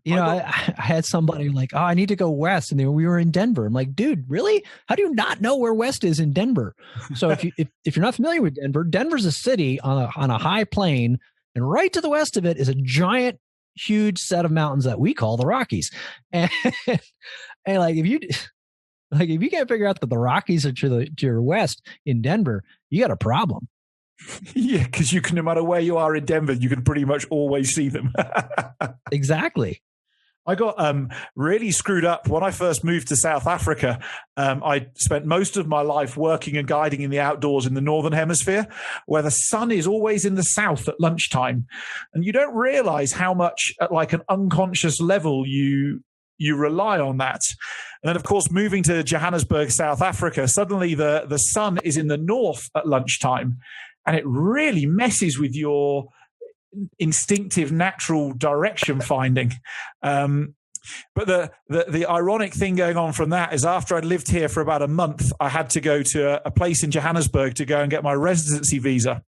I had somebody like, oh, I need to go west, and we were in Denver. I'm like, dude, really? How do you not know where west is in Denver? So if you're not familiar with Denver's a city on a high plain, and right to the west of it is a giant, huge set of mountains that we call the Rockies. And, and like if you can't figure out that the Rockies are to your west in Denver, you got a problem. Yeah, because you can, no matter where you are in Denver, you can pretty much always see them. Exactly. I got really screwed up when I first moved to South Africa. I spent most of my life working and guiding in the outdoors in the Northern Hemisphere, where the sun is always in the south at lunchtime. And you don't realize how much, at like an unconscious level, you rely on that. And then, of course, moving to Johannesburg, South Africa, suddenly the sun is in the north at lunchtime. And it really messes with your instinctive natural direction finding. But the ironic thing going on from that is after I'd lived here for about a month, I had to go to a place in Johannesburg to go and get my residency visa.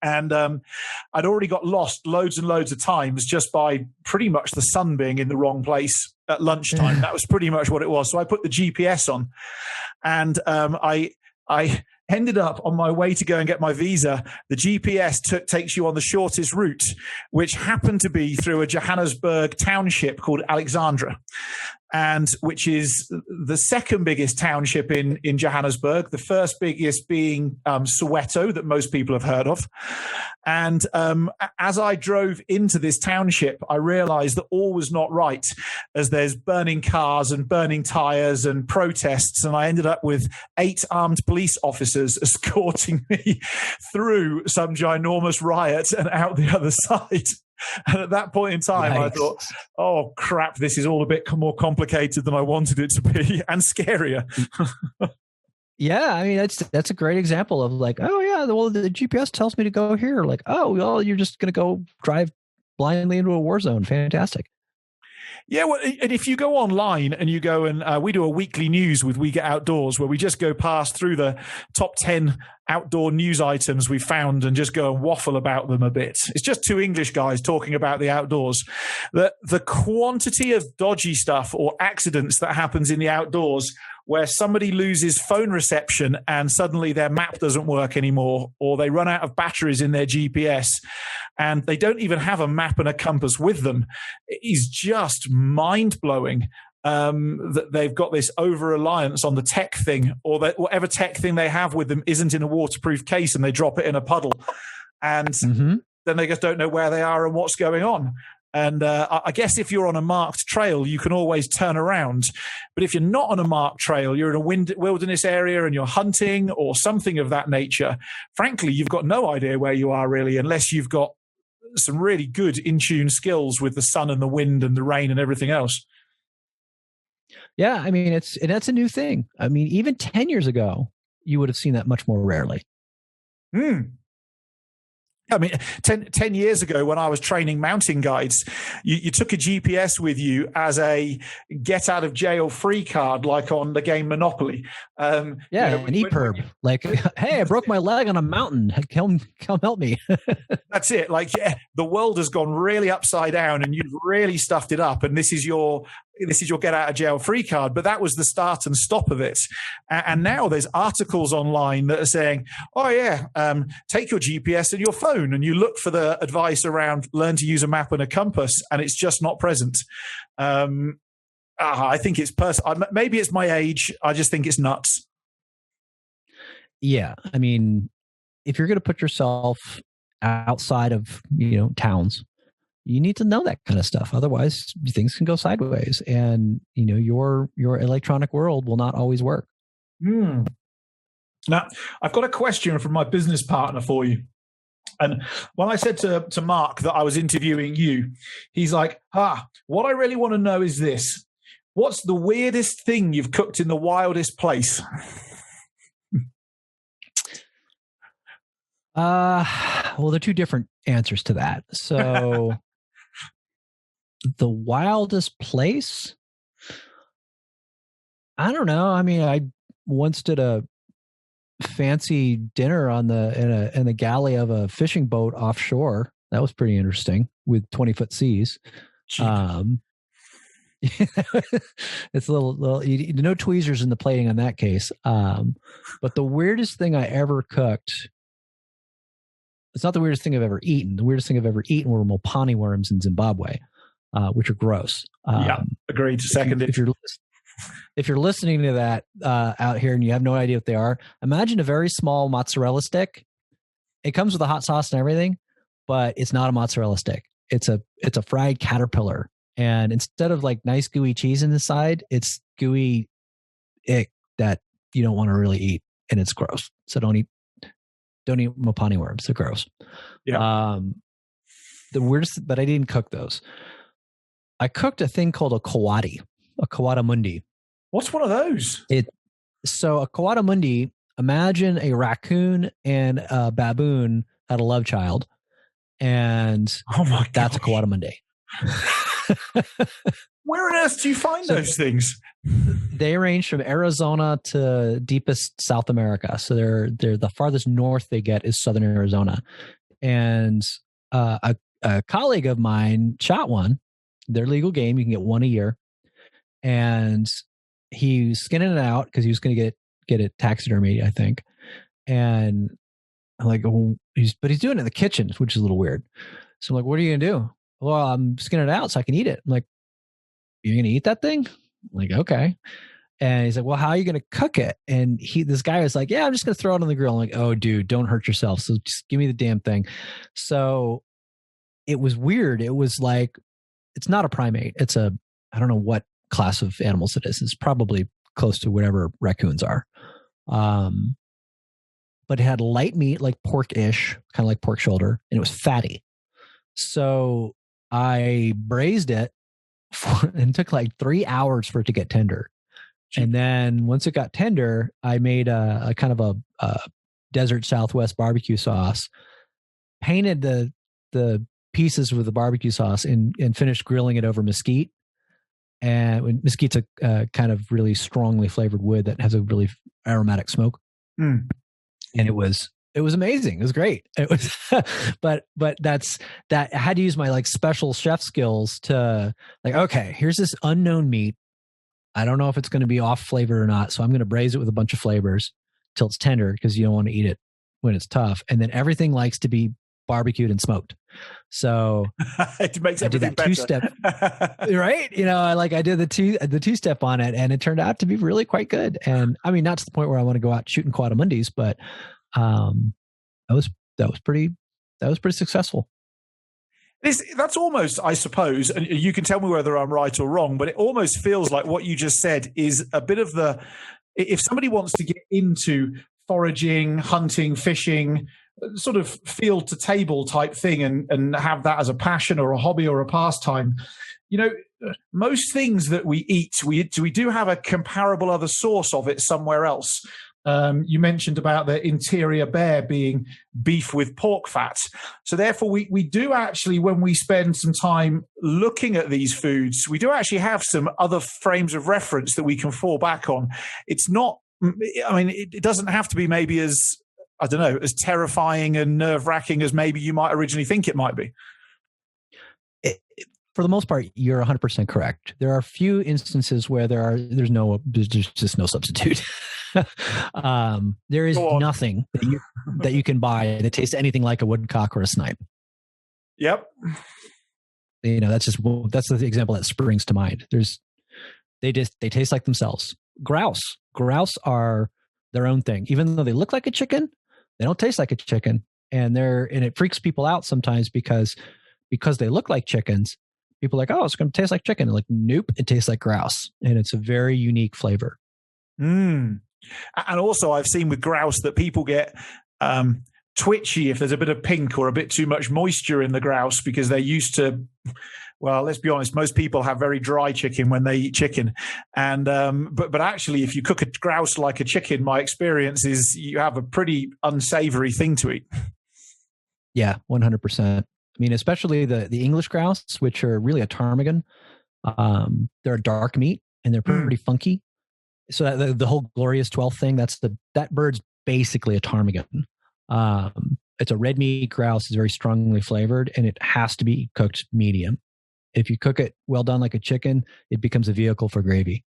And I'd already got lost loads and loads of times just by pretty much the sun being in the wrong place at lunchtime. That was pretty much what it was. So I put the GPS on, and I ended up on my way to go and get my visa. The GPS takes you on the shortest route, which happened to be through a Johannesburg township called Alexandra, and which is the second biggest township in Johannesburg, the first biggest being Soweto, that most people have heard of. And as I drove into this township, I realized that all was not right, as there's burning cars and burning tires and protests. And I ended up with 8 armed police officers escorting me through some ginormous riot and out the other side. And at that point in time, I thought, oh, crap, this is all a bit more complicated than I wanted it to be, and scarier. Yeah, I mean, that's a great example of like, oh, yeah, well, the GPS tells me to go here. Like, oh, well, you're just going to go drive blindly into a war zone. Fantastic. Yeah, well, and if you go online and you go and we do a weekly news with We Get Outdoors, where we just go past through the top 10 outdoor news items we found and just go and waffle about them a bit. It's just 2 English guys talking about the outdoors. The quantity of dodgy stuff or accidents that happens in the outdoors, where somebody loses phone reception and suddenly their map doesn't work anymore, or they run out of batteries in their GPS and they don't even have a map and a compass with them, is just mind-blowing. That they've got this over-reliance on the tech thing, or that whatever tech thing they have with them isn't in a waterproof case and they drop it in a puddle. And then they just don't know where they are and what's going on. And I guess if you're on a marked trail, you can always turn around. But if you're not on a marked trail, you're in a wilderness area and you're hunting or something of that nature, frankly, you've got no idea where you are really, unless you've got some really good in-tune skills with the sun and the wind and the rain and everything else. Yeah, I mean, that's a new thing. I mean, even 10 years ago, you would have seen that much more rarely. I mean, 10 years ago when I was training mountain guides, you took a GPS with you as a get out of jail free card, like on the game Monopoly. An EPIRB. Like, hey, I broke my leg on a mountain. Come help me. That's it. Like, yeah, the world has gone really upside down and you've really stuffed it up. And this is your get out of jail free card. But that was the start and stop of it. And now there's articles online that are saying, oh yeah, take your GPS and your phone and you look for the advice around learn to use a map and a compass, and it's just not present. I think it's maybe it's my age. I just think it's nuts. Yeah. I mean, if you're going to put yourself outside of, towns, you need to know that kind of stuff. Otherwise, things can go sideways, and your electronic world will not always work. Now, I've got a question from my business partner for you. And when I said to Mark that I was interviewing you, he's like, what I really want to know is this. What's the weirdest thing you've cooked in the wildest place? Well, there are 2 different answers to that. So the wildest place? I don't know. I mean, I once did a fancy dinner in the galley of a fishing boat offshore. That was pretty interesting with 20-foot seas. It's a little no tweezers in the plating on that case. But the weirdest thing I ever cooked, it's not the weirdest thing I've ever eaten. The weirdest thing I've ever eaten were Mopani worms in Zimbabwe, which are gross. Agreed. Seconded. If you're listening to that out here and you have no idea what they are, imagine a very small mozzarella stick. It comes with a hot sauce and everything, but it's not a mozzarella stick. It's a fried caterpillar. And instead of like nice gooey cheese inside, it's gooey ick that you don't want to really eat, and it's gross. So don't eat Mopani worms. They're gross. Yeah. The weirdest, but I didn't cook those. I cooked a thing called a kawada mundi. What's one of those? So a kawada mundi, imagine a raccoon and a baboon had a love child, and that's a kawada mundi. Where on earth do you find those things? They range from Arizona to deepest South America. So they're the farthest north they get is southern Arizona. And a colleague of mine shot one. They're legal game. You can get one a year. And he's skinning it out because he was going to get it taxidermy, I think. And I'm like, oh, he's doing it in the kitchen, which is a little weird. So I'm like, what are you going to do? Well, I'm skinning it out so I can eat it. I'm like, you're going to eat that thing? I'm like, okay. And he's like, well, how are you going to cook it? And this guy was like, yeah, I'm just going to throw it on the grill. I'm like, oh, dude, don't hurt yourself. So just give me the damn thing. So it was weird. It was like, it's not a primate. It's I don't know what class of animals it is. It's probably close to whatever raccoons are. But it had light meat, like pork-ish, kind of like pork shoulder, and it was fatty. So I braised it and it took like 3 hours for it to get tender. And then once it got tender, I made a kind of a desert Southwest barbecue sauce, painted the pieces with the barbecue sauce and finished grilling it over mesquite. And mesquite's a kind of really strongly flavored wood that has a really aromatic smoke. And it was amazing. It was great. It was, but I had to use my like special chef skills to like, okay, here's this unknown meat. I don't know if it's going to be off flavor or not. So I'm going to braise it with a bunch of flavors till it's tender because you don't want to eat it when it's tough. And then everything likes to be barbecued and smoked. So it makes I did that better. 2-step, right? I did the 2-step on it, and it turned out to be really quite good. And I mean, not to the point where I want to go out shooting quadamundis, but that was pretty successful. That's almost, I suppose, and you can tell me whether I'm right or wrong, but it almost feels like what you just said is a bit of if somebody wants to get into foraging, hunting, fishing, sort of field to table type thing and have that as a passion or a hobby or a pastime, most things that we eat, we do have a comparable other source of it somewhere else. You mentioned about the interior bear being beef with pork fat. So therefore, we do actually, when we spend some time looking at these foods, we do actually have some other frames of reference that we can fall back on. It's not, I mean, it doesn't have to be maybe as, I don't know, as terrifying and nerve-wracking as maybe you might originally think it might be. For the most part, you're 100% correct. There are a few instances where there's just no substitute. There is nothing that you can buy that tastes anything like a woodcock or a snipe. Yep. That's the example that springs to mind. They taste like themselves. Grouse are their own thing. Even though they look like a chicken, they don't taste like a chicken. And it freaks people out sometimes because they look like chickens. People are like, oh, it's going to taste like chicken. Like, nope, it tastes like grouse. And it's a very unique flavor. And also I've seen with grouse that people get twitchy if there's a bit of pink or a bit too much moisture in the grouse because they're used to, well, let's be honest, most people have very dry chicken when they eat chicken. And but actually, if you cook a grouse like a chicken, my experience is you have a pretty unsavory thing to eat. Yeah, 100%. I mean, especially the English grouse, which are really a ptarmigan. They're a dark meat and they're pretty funky. So that the whole glorious 12th thing, that bird's basically a ptarmigan. It's a red meat grouse. It's very strongly flavored and it has to be cooked medium. If you cook it well done like a chicken, it becomes a vehicle for gravy.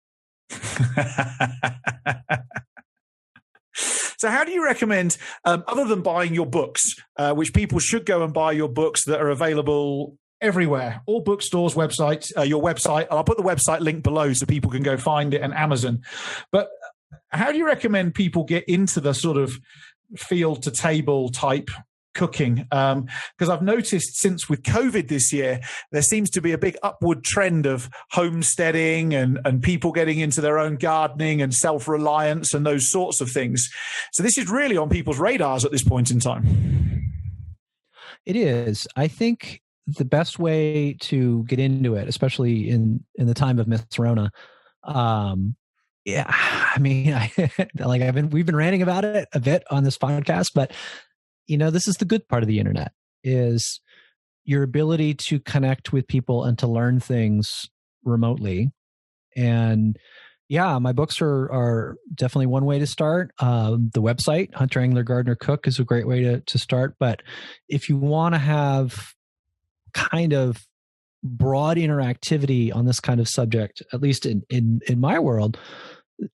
So how do you recommend, other than buying your books, which people should go and buy your books that are available everywhere, all bookstores, websites, your website. I'll put the website link below so people can go find it, and Amazon. But how do you recommend people get into the sort of field to table type cooking? Because I've noticed since with COVID this year, there seems to be a big upward trend of homesteading and people getting into their own gardening and self-reliance and those sorts of things. So this is really on people's radars at this point in time. It is. I think the best way to get into it, especially in the time of Miss Rona, yeah, I mean, we've been ranting about it a bit on this podcast, but this is the good part of the internet, is your ability to connect with people and to learn things remotely. And yeah, my books are definitely one way to start. The website, Hunter Angler Gardener Cook, is a great way to start. But if you want to have kind of broad interactivity on this kind of subject, at least in my world,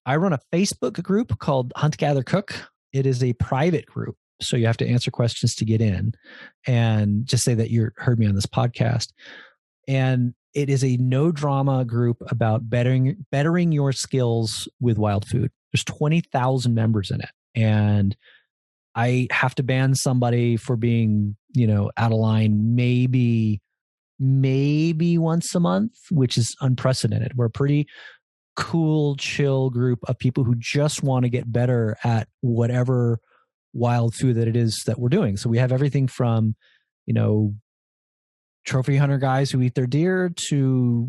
I run a Facebook group called Hunt Gather Cook. It is a private group, so you have to answer questions to get in, and just say that you heard me on this podcast. And it is a no drama group about bettering your skills with wild food. There's 20,000 members in it, and I have to ban somebody for being, out of line maybe once a month, which is unprecedented. We're a pretty cool, chill group of people who just want to get better at whatever wild food that it is that we're doing. So we have everything from, trophy hunter guys who eat their deer to,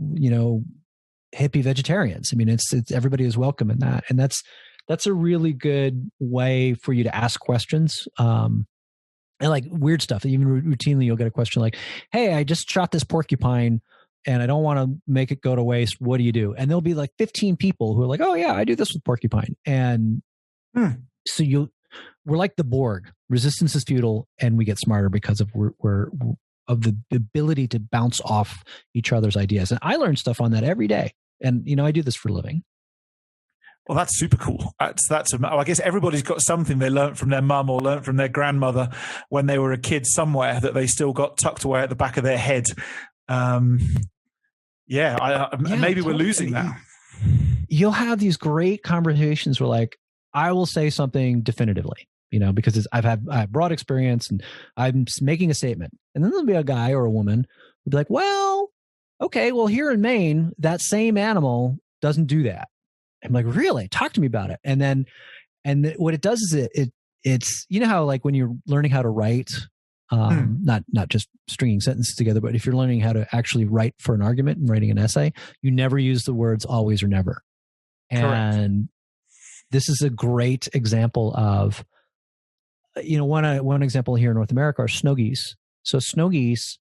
hippie vegetarians. I mean, it's everybody is welcome in that. And that's a really good way for you to ask questions. And like weird stuff, even routinely you'll get a question like, hey, I just shot this porcupine and I don't want to make it go to waste. What do you do? And there'll be like 15 people who are like, oh yeah, I do this with porcupine. And so we're like the Borg. Resistance is futile, and we get smarter because of we're of the ability to bounce off each other's ideas. And I learn stuff on that every day. And I do this for a living. Well, that's super cool. I guess everybody's got something they learned from their mum or learned from their grandmother when they were a kid somewhere that they still got tucked away at the back of their head. Maybe we're losing that. You'll have these great conversations where like, I will say something definitively, because I have broad experience and I'm making a statement. And then there'll be a guy or a woman who'll be like, well, okay, well, here in Maine, that same animal doesn't do that. I'm like, really? Talk to me about it. And what it does is it's how like when you're learning how to write, not just stringing sentences together, but if you're learning how to actually write for an argument and writing an essay, you never use the words always or never. Correct. And this is a great example of, one example here in North America are snow geese. So snow geese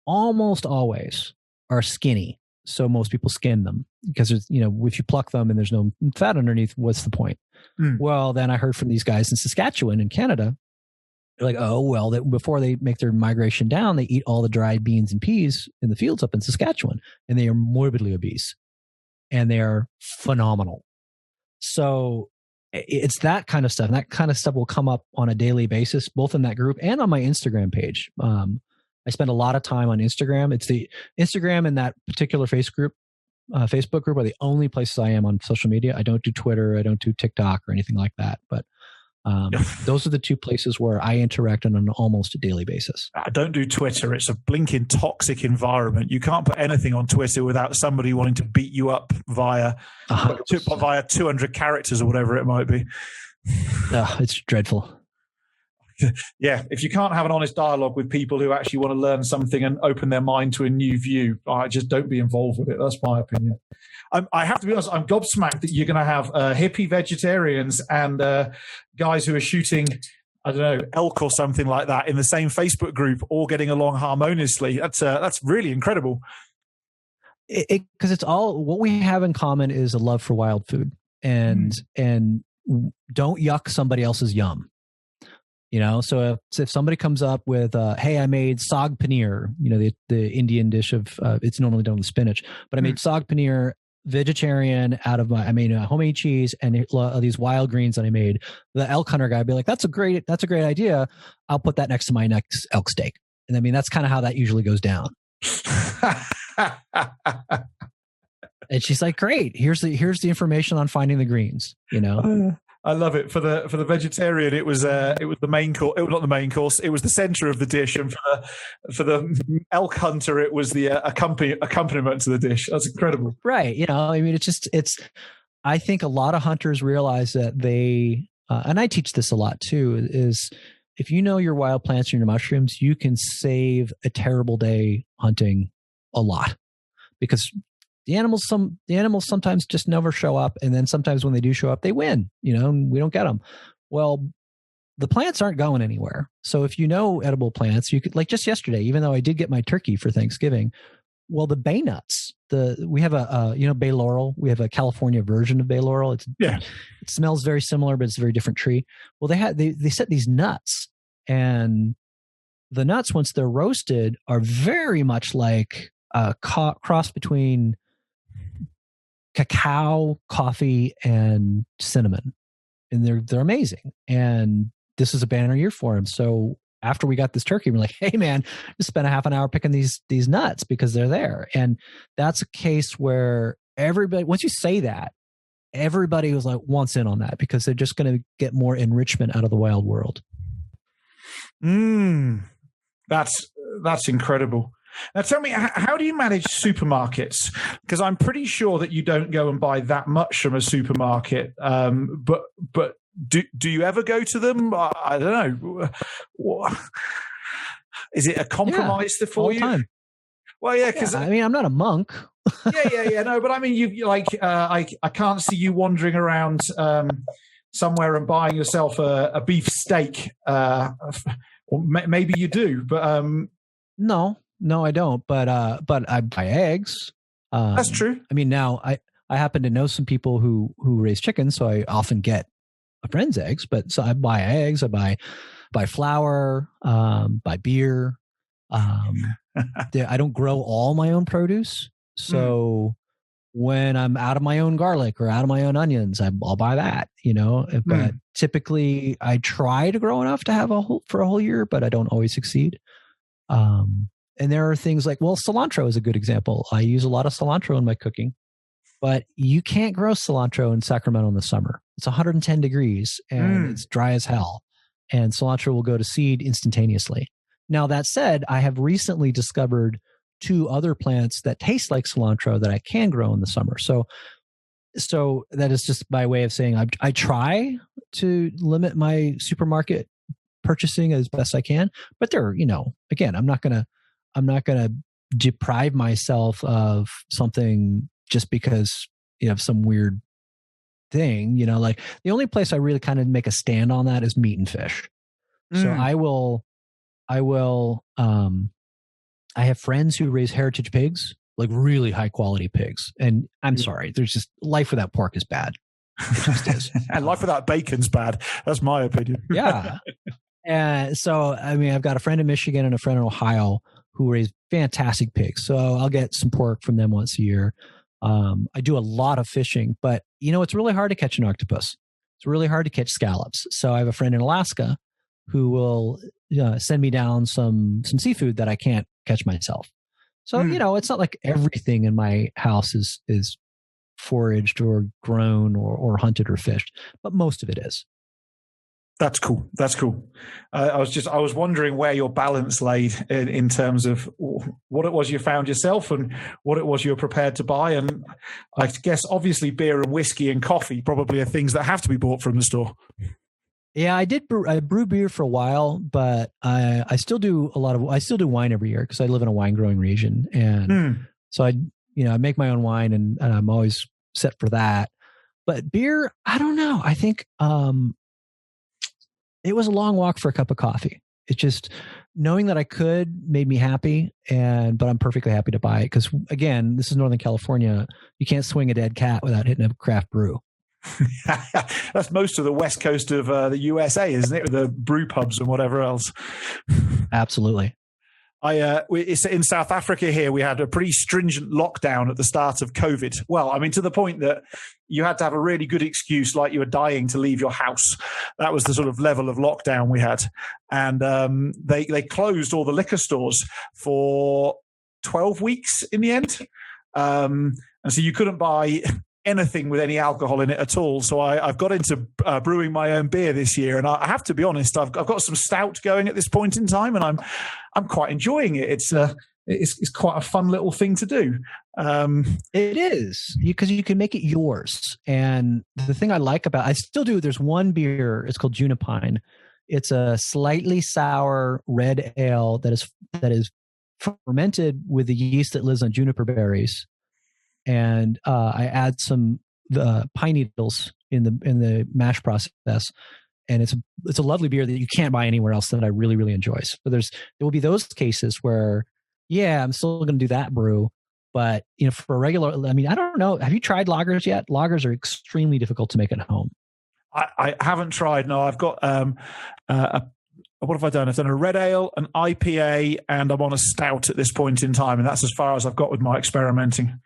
almost always are skinny. So most people skin them because if you pluck them and there's no fat underneath, what's the point? Well, then I heard from these guys in Saskatchewan in Canada. They're like, oh, well, before they make their migration down, they eat all the dried beans and peas in the fields up in Saskatchewan, and they are morbidly obese, and they are phenomenal. So it's that kind of stuff. And that kind of stuff will come up on a daily basis, both in that group and on my Instagram page. I spend a lot of time on Instagram. It's the Instagram and that particular Facebook group are the only places I am on social media. I don't do Twitter. I don't do TikTok or anything like that. But those are the two places where I interact on an almost daily basis. I don't do Twitter. It's a blinking toxic environment. You can't put anything on Twitter without somebody wanting to beat you up via 200 characters or whatever it might be. It's dreadful. Yeah, if you can't have an honest dialogue with people who actually want to learn something and open their mind to a new view, I just don't be involved with it. That's my opinion. I have to be honest, I'm gobsmacked that you're going to have hippie vegetarians and guys who are shooting, I don't know, elk or something like that in the same Facebook group, all getting along harmoniously. That's really incredible. Because it's all what we have in common is a love for wild food and don't yuck somebody else's yum. So if somebody comes up with, hey, I made saag paneer, the Indian dish of, it's normally done with spinach, but I made saag paneer vegetarian out of I made homemade cheese and these wild greens that I made. The elk hunter guy would be like, that's a great idea. I'll put that next to my next elk steak. And I mean, that's kind of how that usually goes down. And she's like, great, here's the information on finding the greens, you know. I love it. For the vegetarian, it was the main course. It was not the main course. It was the center of the dish, and for the elk hunter, it was the accompaniment to the dish. That's incredible, right? You know, I mean, it's. I think a lot of hunters realize that they, and I teach this a lot too, is if you know your wild plants and your mushrooms, you can save a terrible day hunting a lot, because the animals sometimes just never show up, and then sometimes when they do show up, they win. You know, and we don't get them. Well, the plants aren't going anywhere. So if you know edible plants, you could, like just yesterday, even though I did get my turkey for Thanksgiving, well, the bay nuts, we have a bay laurel. We have a California version of bay laurel. It smells very similar, but it's a very different tree. Well, they set these nuts, and the nuts, once they're roasted, are very much like a cross between cacao, coffee, and cinnamon, and they're amazing. And this is a banner year for them. So after we got this turkey, we're like, hey man, just spent a half an hour picking these nuts because they're there. And that's a case where everybody, once you say that, everybody was like wants in on that, because they're just going to get more enrichment out of the wild world. That's incredible. Now tell me, how do you manage supermarkets? Because I'm pretty sure that you don't go and buy that much from a supermarket. But do you ever go to them? I don't know. Is it a compromise for you? Time. Well, yeah, because I mean, I'm not a monk. yeah. No, but I mean, you like, I can't see you wandering around somewhere and buying yourself a beef steak. Or maybe you do, but No, I don't. But I buy eggs. That's true. I mean, now I happen to know some people who raise chickens, so I often get a friend's eggs. But so I buy eggs. I buy flour. Buy beer. I don't grow all my own produce, so when I'm out of my own garlic or out of my own onions, I'll buy that. You know, but typically I try to grow enough to have for a whole year, but I don't always succeed. And there are things like, well, cilantro is a good example. I use a lot of cilantro in my cooking, but you can't grow cilantro in Sacramento in the summer. It's 110 degrees and it's dry as hell. And cilantro will go to seed instantaneously. Now, that said, I have recently discovered 2 other plants that taste like cilantro that I can grow in the summer. So that is just by way of saying I try to limit my supermarket purchasing as best I can. But there, you know, again, I'm not gonna deprive myself of something just because, you know, some weird thing. You know, like the only place I really kind of make a stand on that is meat and fish. So I have friends who raise heritage pigs, like really high quality pigs. And I'm sorry, there's just life without pork is bad. It just is. And life without bacon's bad. That's my opinion. Yeah. And so, I mean, I've got a friend in Michigan and a friend in Ohio who raise fantastic pigs. So I'll get some pork from them once a year. I do a lot of fishing, but you know, it's really hard to catch an octopus. It's really hard to catch scallops. So I have a friend in Alaska who will send me down some seafood that I can't catch myself. So, you know, it's not like everything in my house is foraged or grown or hunted or fished, but most of it is. That's cool. I was wondering where your balance laid in terms of what it was you found yourself and what it was you were prepared to buy. And I guess obviously beer and whiskey and coffee probably are things that have to be bought from the store. Yeah, I brew beer for a while, but I still do wine every year because I live in a wine growing region. And so I make my own wine and I'm always set for that. But beer, I don't know. I think, it was a long walk for a cup of coffee. It's just knowing that I could made me happy, but I'm perfectly happy to buy it because, again, this is Northern California. You can't swing a dead cat without hitting a craft brew. That's most of the west coast of the USA, isn't it? With the brew pubs and whatever else. Absolutely. It's in South Africa here. We had a pretty stringent lockdown at the start of COVID. Well, I mean, to the point that you had to have a really good excuse, like you were dying to leave your house. That was the sort of level of lockdown we had. And they closed all the liquor stores for 12 weeks in the end. And so you couldn't buy anything with any alcohol in it at all. So I've got into brewing my own beer this year, and I have to be honest, I've got some stout going at this point in time, and I'm quite enjoying it. It's quite a fun little thing to do. It is, because you can make it yours. And the thing I like about, I still do, there's one beer, it's called Junipine. It's a slightly sour red ale that is fermented with the yeast that lives on juniper berries. And I add some pine needles in the mash process, and it's a lovely beer that you can't buy anywhere else that I really, really enjoy. So there will be those cases where, yeah, I'm still going to do that brew, but for a regular, I mean, I don't know. Have you tried lagers yet? Lagers are extremely difficult to make at home. I haven't tried. No, I've got what have I done? I've done a red ale, an IPA, and I'm on a stout at this point in time, and that's as far as I've got with my experimenting.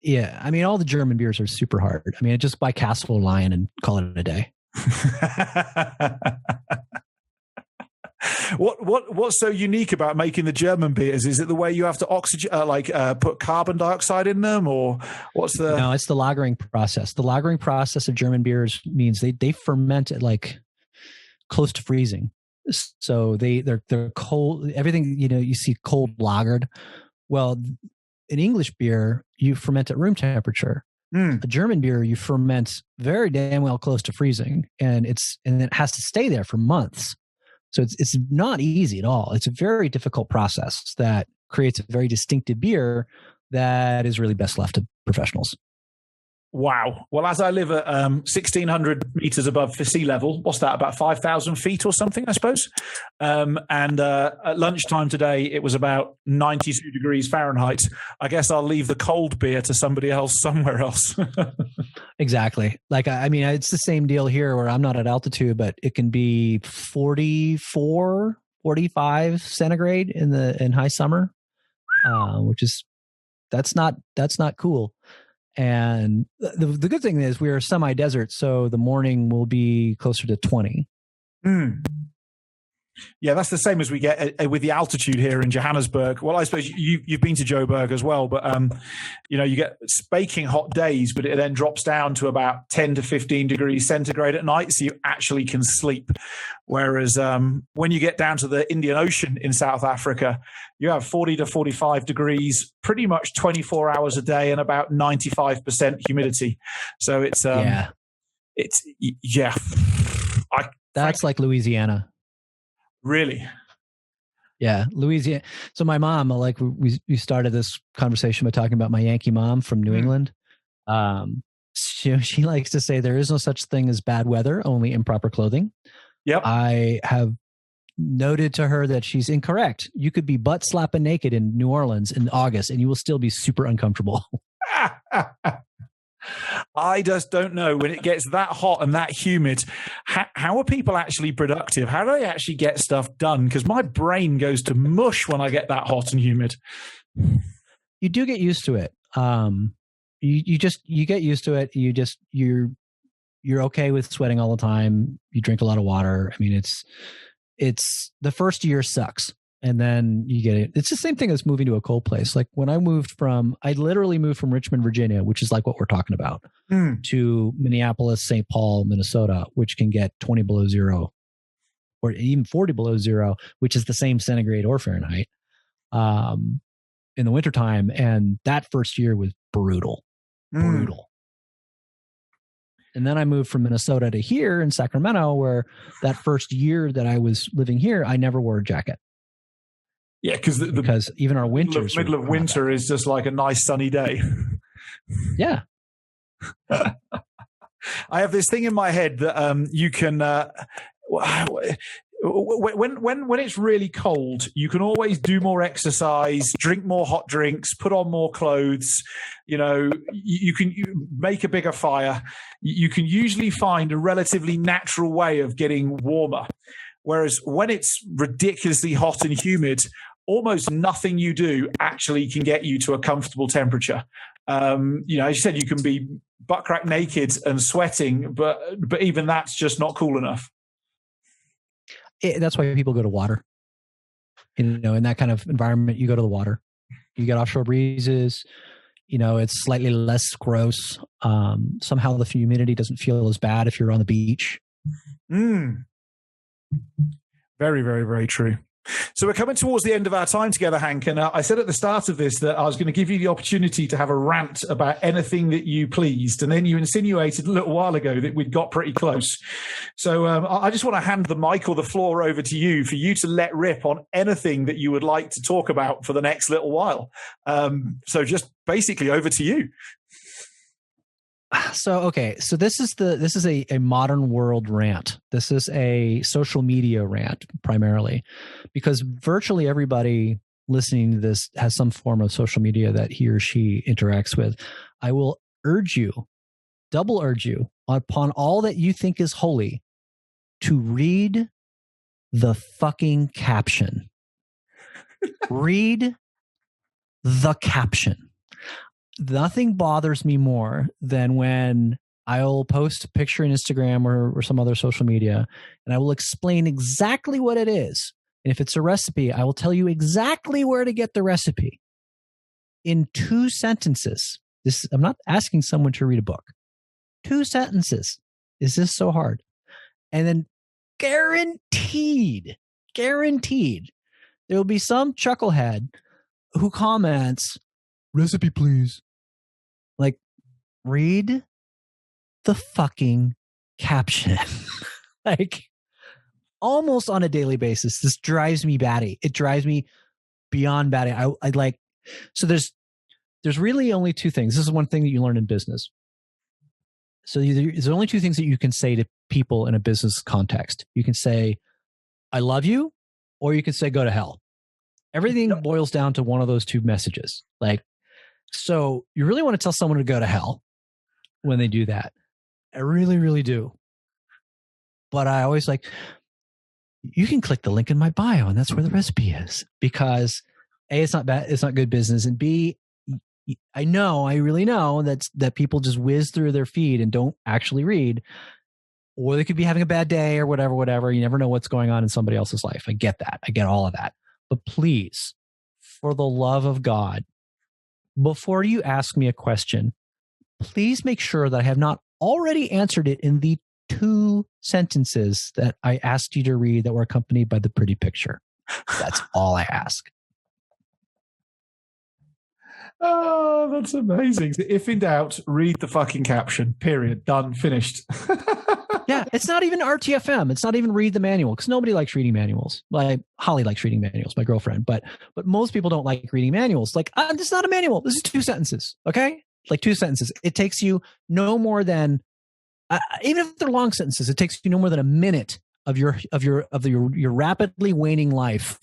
Yeah, I mean, all the German beers are super hard. I mean, just buy Castle Lion and call it a day. What's so unique about making the German beers? Is it the way you have to put carbon dioxide in them, or what's the? No, it's the lagering process. The lagering process of German beers means they ferment at like close to freezing. So they're cold. Everything you see cold lagered. Well, an English beer, you ferment at room temperature. A German beer, you ferment very damn well close to freezing, and it has to stay there for months. So it's not easy at all. It's a very difficult process that creates a very distinctive beer that is really best left to professionals. Wow. Well, as I live at 1,600 meters above sea level, what's that, about 5,000 feet or something, I suppose? And at lunchtime today, it was about 92 degrees Fahrenheit. I guess I'll leave the cold beer to somebody else somewhere else. Exactly. Like, I mean, it's the same deal here where I'm not at altitude, but it can be 44, 45 centigrade in high summer, which is, that's not cool. And the good thing is we are semi-desert, so the morning will be closer to 20. Yeah, that's the same as we get with the altitude here in Johannesburg. Well, I suppose you've been to Joburg as well, but you get baking hot days, but it then drops down to about 10 to 15 degrees centigrade at night, so you actually can sleep. Whereas when you get down to the Indian Ocean in South Africa, you have 40 to 45 degrees pretty much 24 hours a day and about 95% humidity. So it's That's like Louisiana. Really? Yeah, Louisiana. So my mom, like we started this conversation by talking about my Yankee mom from New England. She likes to say there is no such thing as bad weather, only improper clothing. Yep. I have noted to her that she's incorrect. You could be butt slapping naked in New Orleans in August and you will still be super uncomfortable. I just don't know, when it gets that hot and that humid, how are people actually productive? How do they actually get stuff done? Because my brain goes to mush when I get that hot and humid. You do get used to it. You get used to it. You're okay with sweating all the time. You drink a lot of water. I mean, it's the first year sucks. And then you get it. It's the same thing as moving to a cold place. Like when I literally moved from Richmond, Virginia, which is like what we're talking about, to Minneapolis, St. Paul, Minnesota, which can get 20 below zero or even 40 below zero, which is the same centigrade or Fahrenheit in the wintertime. And that first year was brutal. And then I moved from Minnesota to here in Sacramento, where that first year that I was living here, I never wore a jacket. Yeah, because even our winters, middle of winter is just like a nice sunny day. Yeah. I have this thing in my head that you can when it's really cold, you can always do more exercise, drink more hot drinks, put on more clothes. You can make a bigger fire. You can usually find a relatively natural way of getting warmer. Whereas when it's ridiculously hot and humid, almost nothing you do actually can get you to a comfortable temperature. As you said, you can be butt crack naked and sweating, but even that's just not cool enough. That's why people go to water. In that kind of environment, you go to the water. You get offshore breezes. It's slightly less gross. Somehow the humidity doesn't feel as bad if you're on the beach. Very, very, very true. So we're coming towards the end of our time together, Hank, and I said at the start of this that I was going to give you the opportunity to have a rant about anything that you pleased, and then you insinuated a little while ago that we'd got pretty close. So I just want to hand the mic or the floor over to you for you to let rip on anything that you would like to talk about for the next little while. So just basically over to you. So this is a modern world rant. This is a social media rant primarily, because virtually everybody listening to this has some form of social media that he or she interacts with. I will double urge you upon all that you think is holy to read the fucking caption. Read the caption. Nothing bothers me more than when I'll post a picture on Instagram or some other social media, and I will explain exactly what it is. And if it's a recipe, I will tell you exactly where to get the recipe in 2 sentences. I'm not asking someone to read a book. 2 sentences. Is this so hard? And then guaranteed, there will be some chucklehead who comments, "Recipe, please." Like, read the fucking caption. Like, almost on a daily basis. This drives me batty. It drives me beyond batty. So there's really only 2 things. This is one thing that you learn in business. So there's only 2 things that you can say to people in a business context. You can say, "I love you," or you can say, "Go to hell." Everything boils down to one of those 2 messages. So you really want to tell someone to go to hell when they do that. I really, really do. But I always you can click the link in my bio and that's where the recipe is, because A, it's not bad. It's not good business. And B, I really know that people just whiz through their feed and don't actually read, or they could be having a bad day or whatever. You never know what's going on in somebody else's life. I get that. I get all of that. But please, for the love of God, before you ask me a question, please make sure that I have not already answered it in the 2 sentences that I asked you to read that were accompanied by the pretty picture. That's all I ask. Oh, that's amazing. If in doubt, read the fucking caption. Period. Done. Finished. Yeah, it's not even RTFM. It's not even read the manual, because nobody likes reading manuals. Holly likes reading manuals, my girlfriend, but most people don't like reading manuals. This is not a manual. This is 2 sentences. Okay, 2 sentences. It takes you no more than, even if they're long sentences, it takes you no more than a minute of your rapidly waning life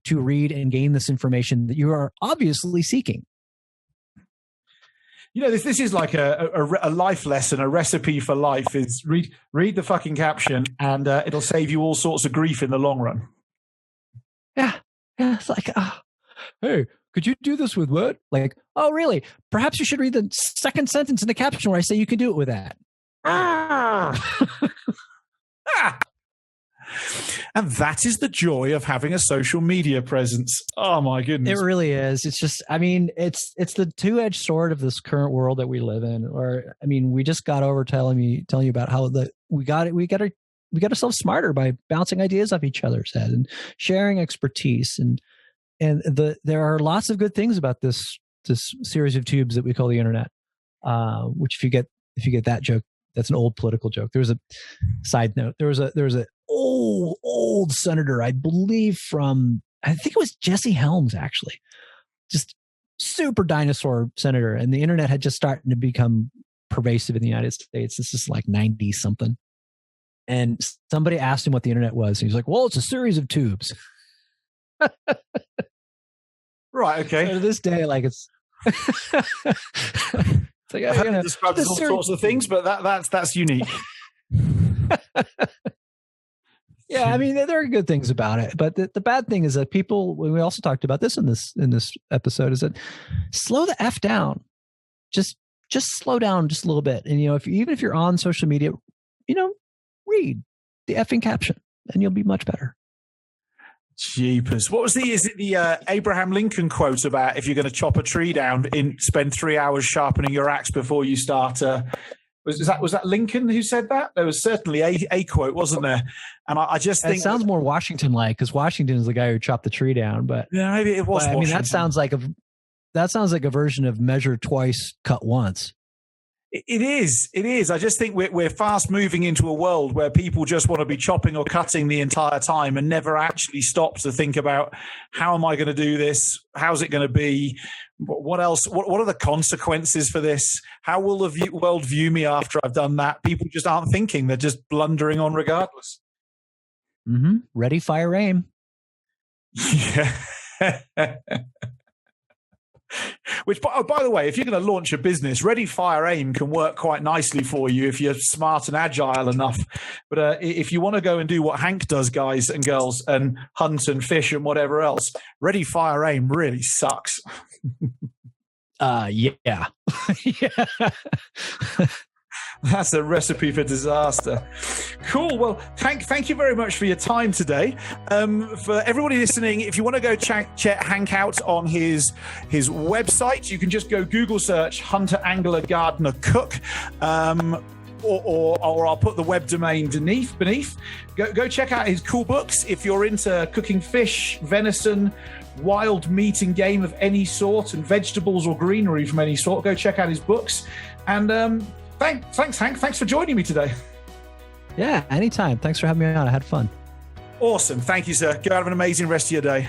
to read and gain this information that you are obviously seeking. This is like a life lesson, a recipe for life. Is read the fucking caption, and it'll save you all sorts of grief in the long run. Yeah. It's hey, could you do this with what? Oh, really? Perhaps you should read the 2nd sentence in the caption where I say you can do it with that. And that is the joy of having a social media presence. Oh my goodness. It really is. It's just, it's the 2-edged sword of this current world that we live in. We just got over telling you about how we got ourselves smarter by bouncing ideas off each other's head and sharing expertise. There are lots of good things about this series of tubes that we call the internet. Which if you get that joke, that's an old political joke. There was a side note. There was a old senator, I believe I think it was Jesse Helms, actually, just super dinosaur senator. And the internet had just started to become pervasive in the United States. This is 90 something. And somebody asked him what the internet was. And he's like, well, it's a series of tubes. Right. Okay. So to this day, it's I've heard it described as all sorts of things, but that's unique. Yeah, I mean, there are good things about it, but the bad thing is that people. We also talked about this in this episode. Is that slow the f down, just slow down just a little bit, and even if you're on social media, read the effing caption, and you'll be much better. Jeepers! What was the Abraham Lincoln quote about if you're going to chop a tree down, spend 3 hours sharpening your axe before you start? Was that Lincoln who said that? There was certainly a quote, wasn't there? And I just think it sounds more Washington-like, because Washington is the guy who chopped the tree down. But yeah, maybe it was. I mean, that sounds like a version of measure twice, cut once. It is. I just think we're fast moving into a world where people just want to be chopping or cutting the entire time and never actually stop to think about, how am I going to do this? How's it going to be? What else? What are the consequences for this? How will the world view me after I've done that? People just aren't thinking. They're just blundering on regardless. Mm-hmm. Ready, fire, aim. Yeah. Which, by the way, if you're going to launch a business, ready, fire, aim can work quite nicely for you if you're smart and agile enough. But if you want to go and do what Hank does, guys and girls, and hunt and fish and whatever else, ready, fire, aim really sucks. Yeah. Yeah. That's a recipe for disaster. Cool. Well, thank you very much for your time today. For everybody listening, if you want to go check Hank out on his website, you can just go Google search Hunter, Angler, Gardener, Cook. Or I'll put the web domain beneath. Go check out his cool books. If you're into cooking fish, venison, wild meat and game of any sort, and vegetables or greenery from any sort, go check out his books. And thanks, Hank. Thanks for joining me today. Yeah, anytime. Thanks for having me on. I had fun. Awesome. Thank you, sir. Go have an amazing rest of your day.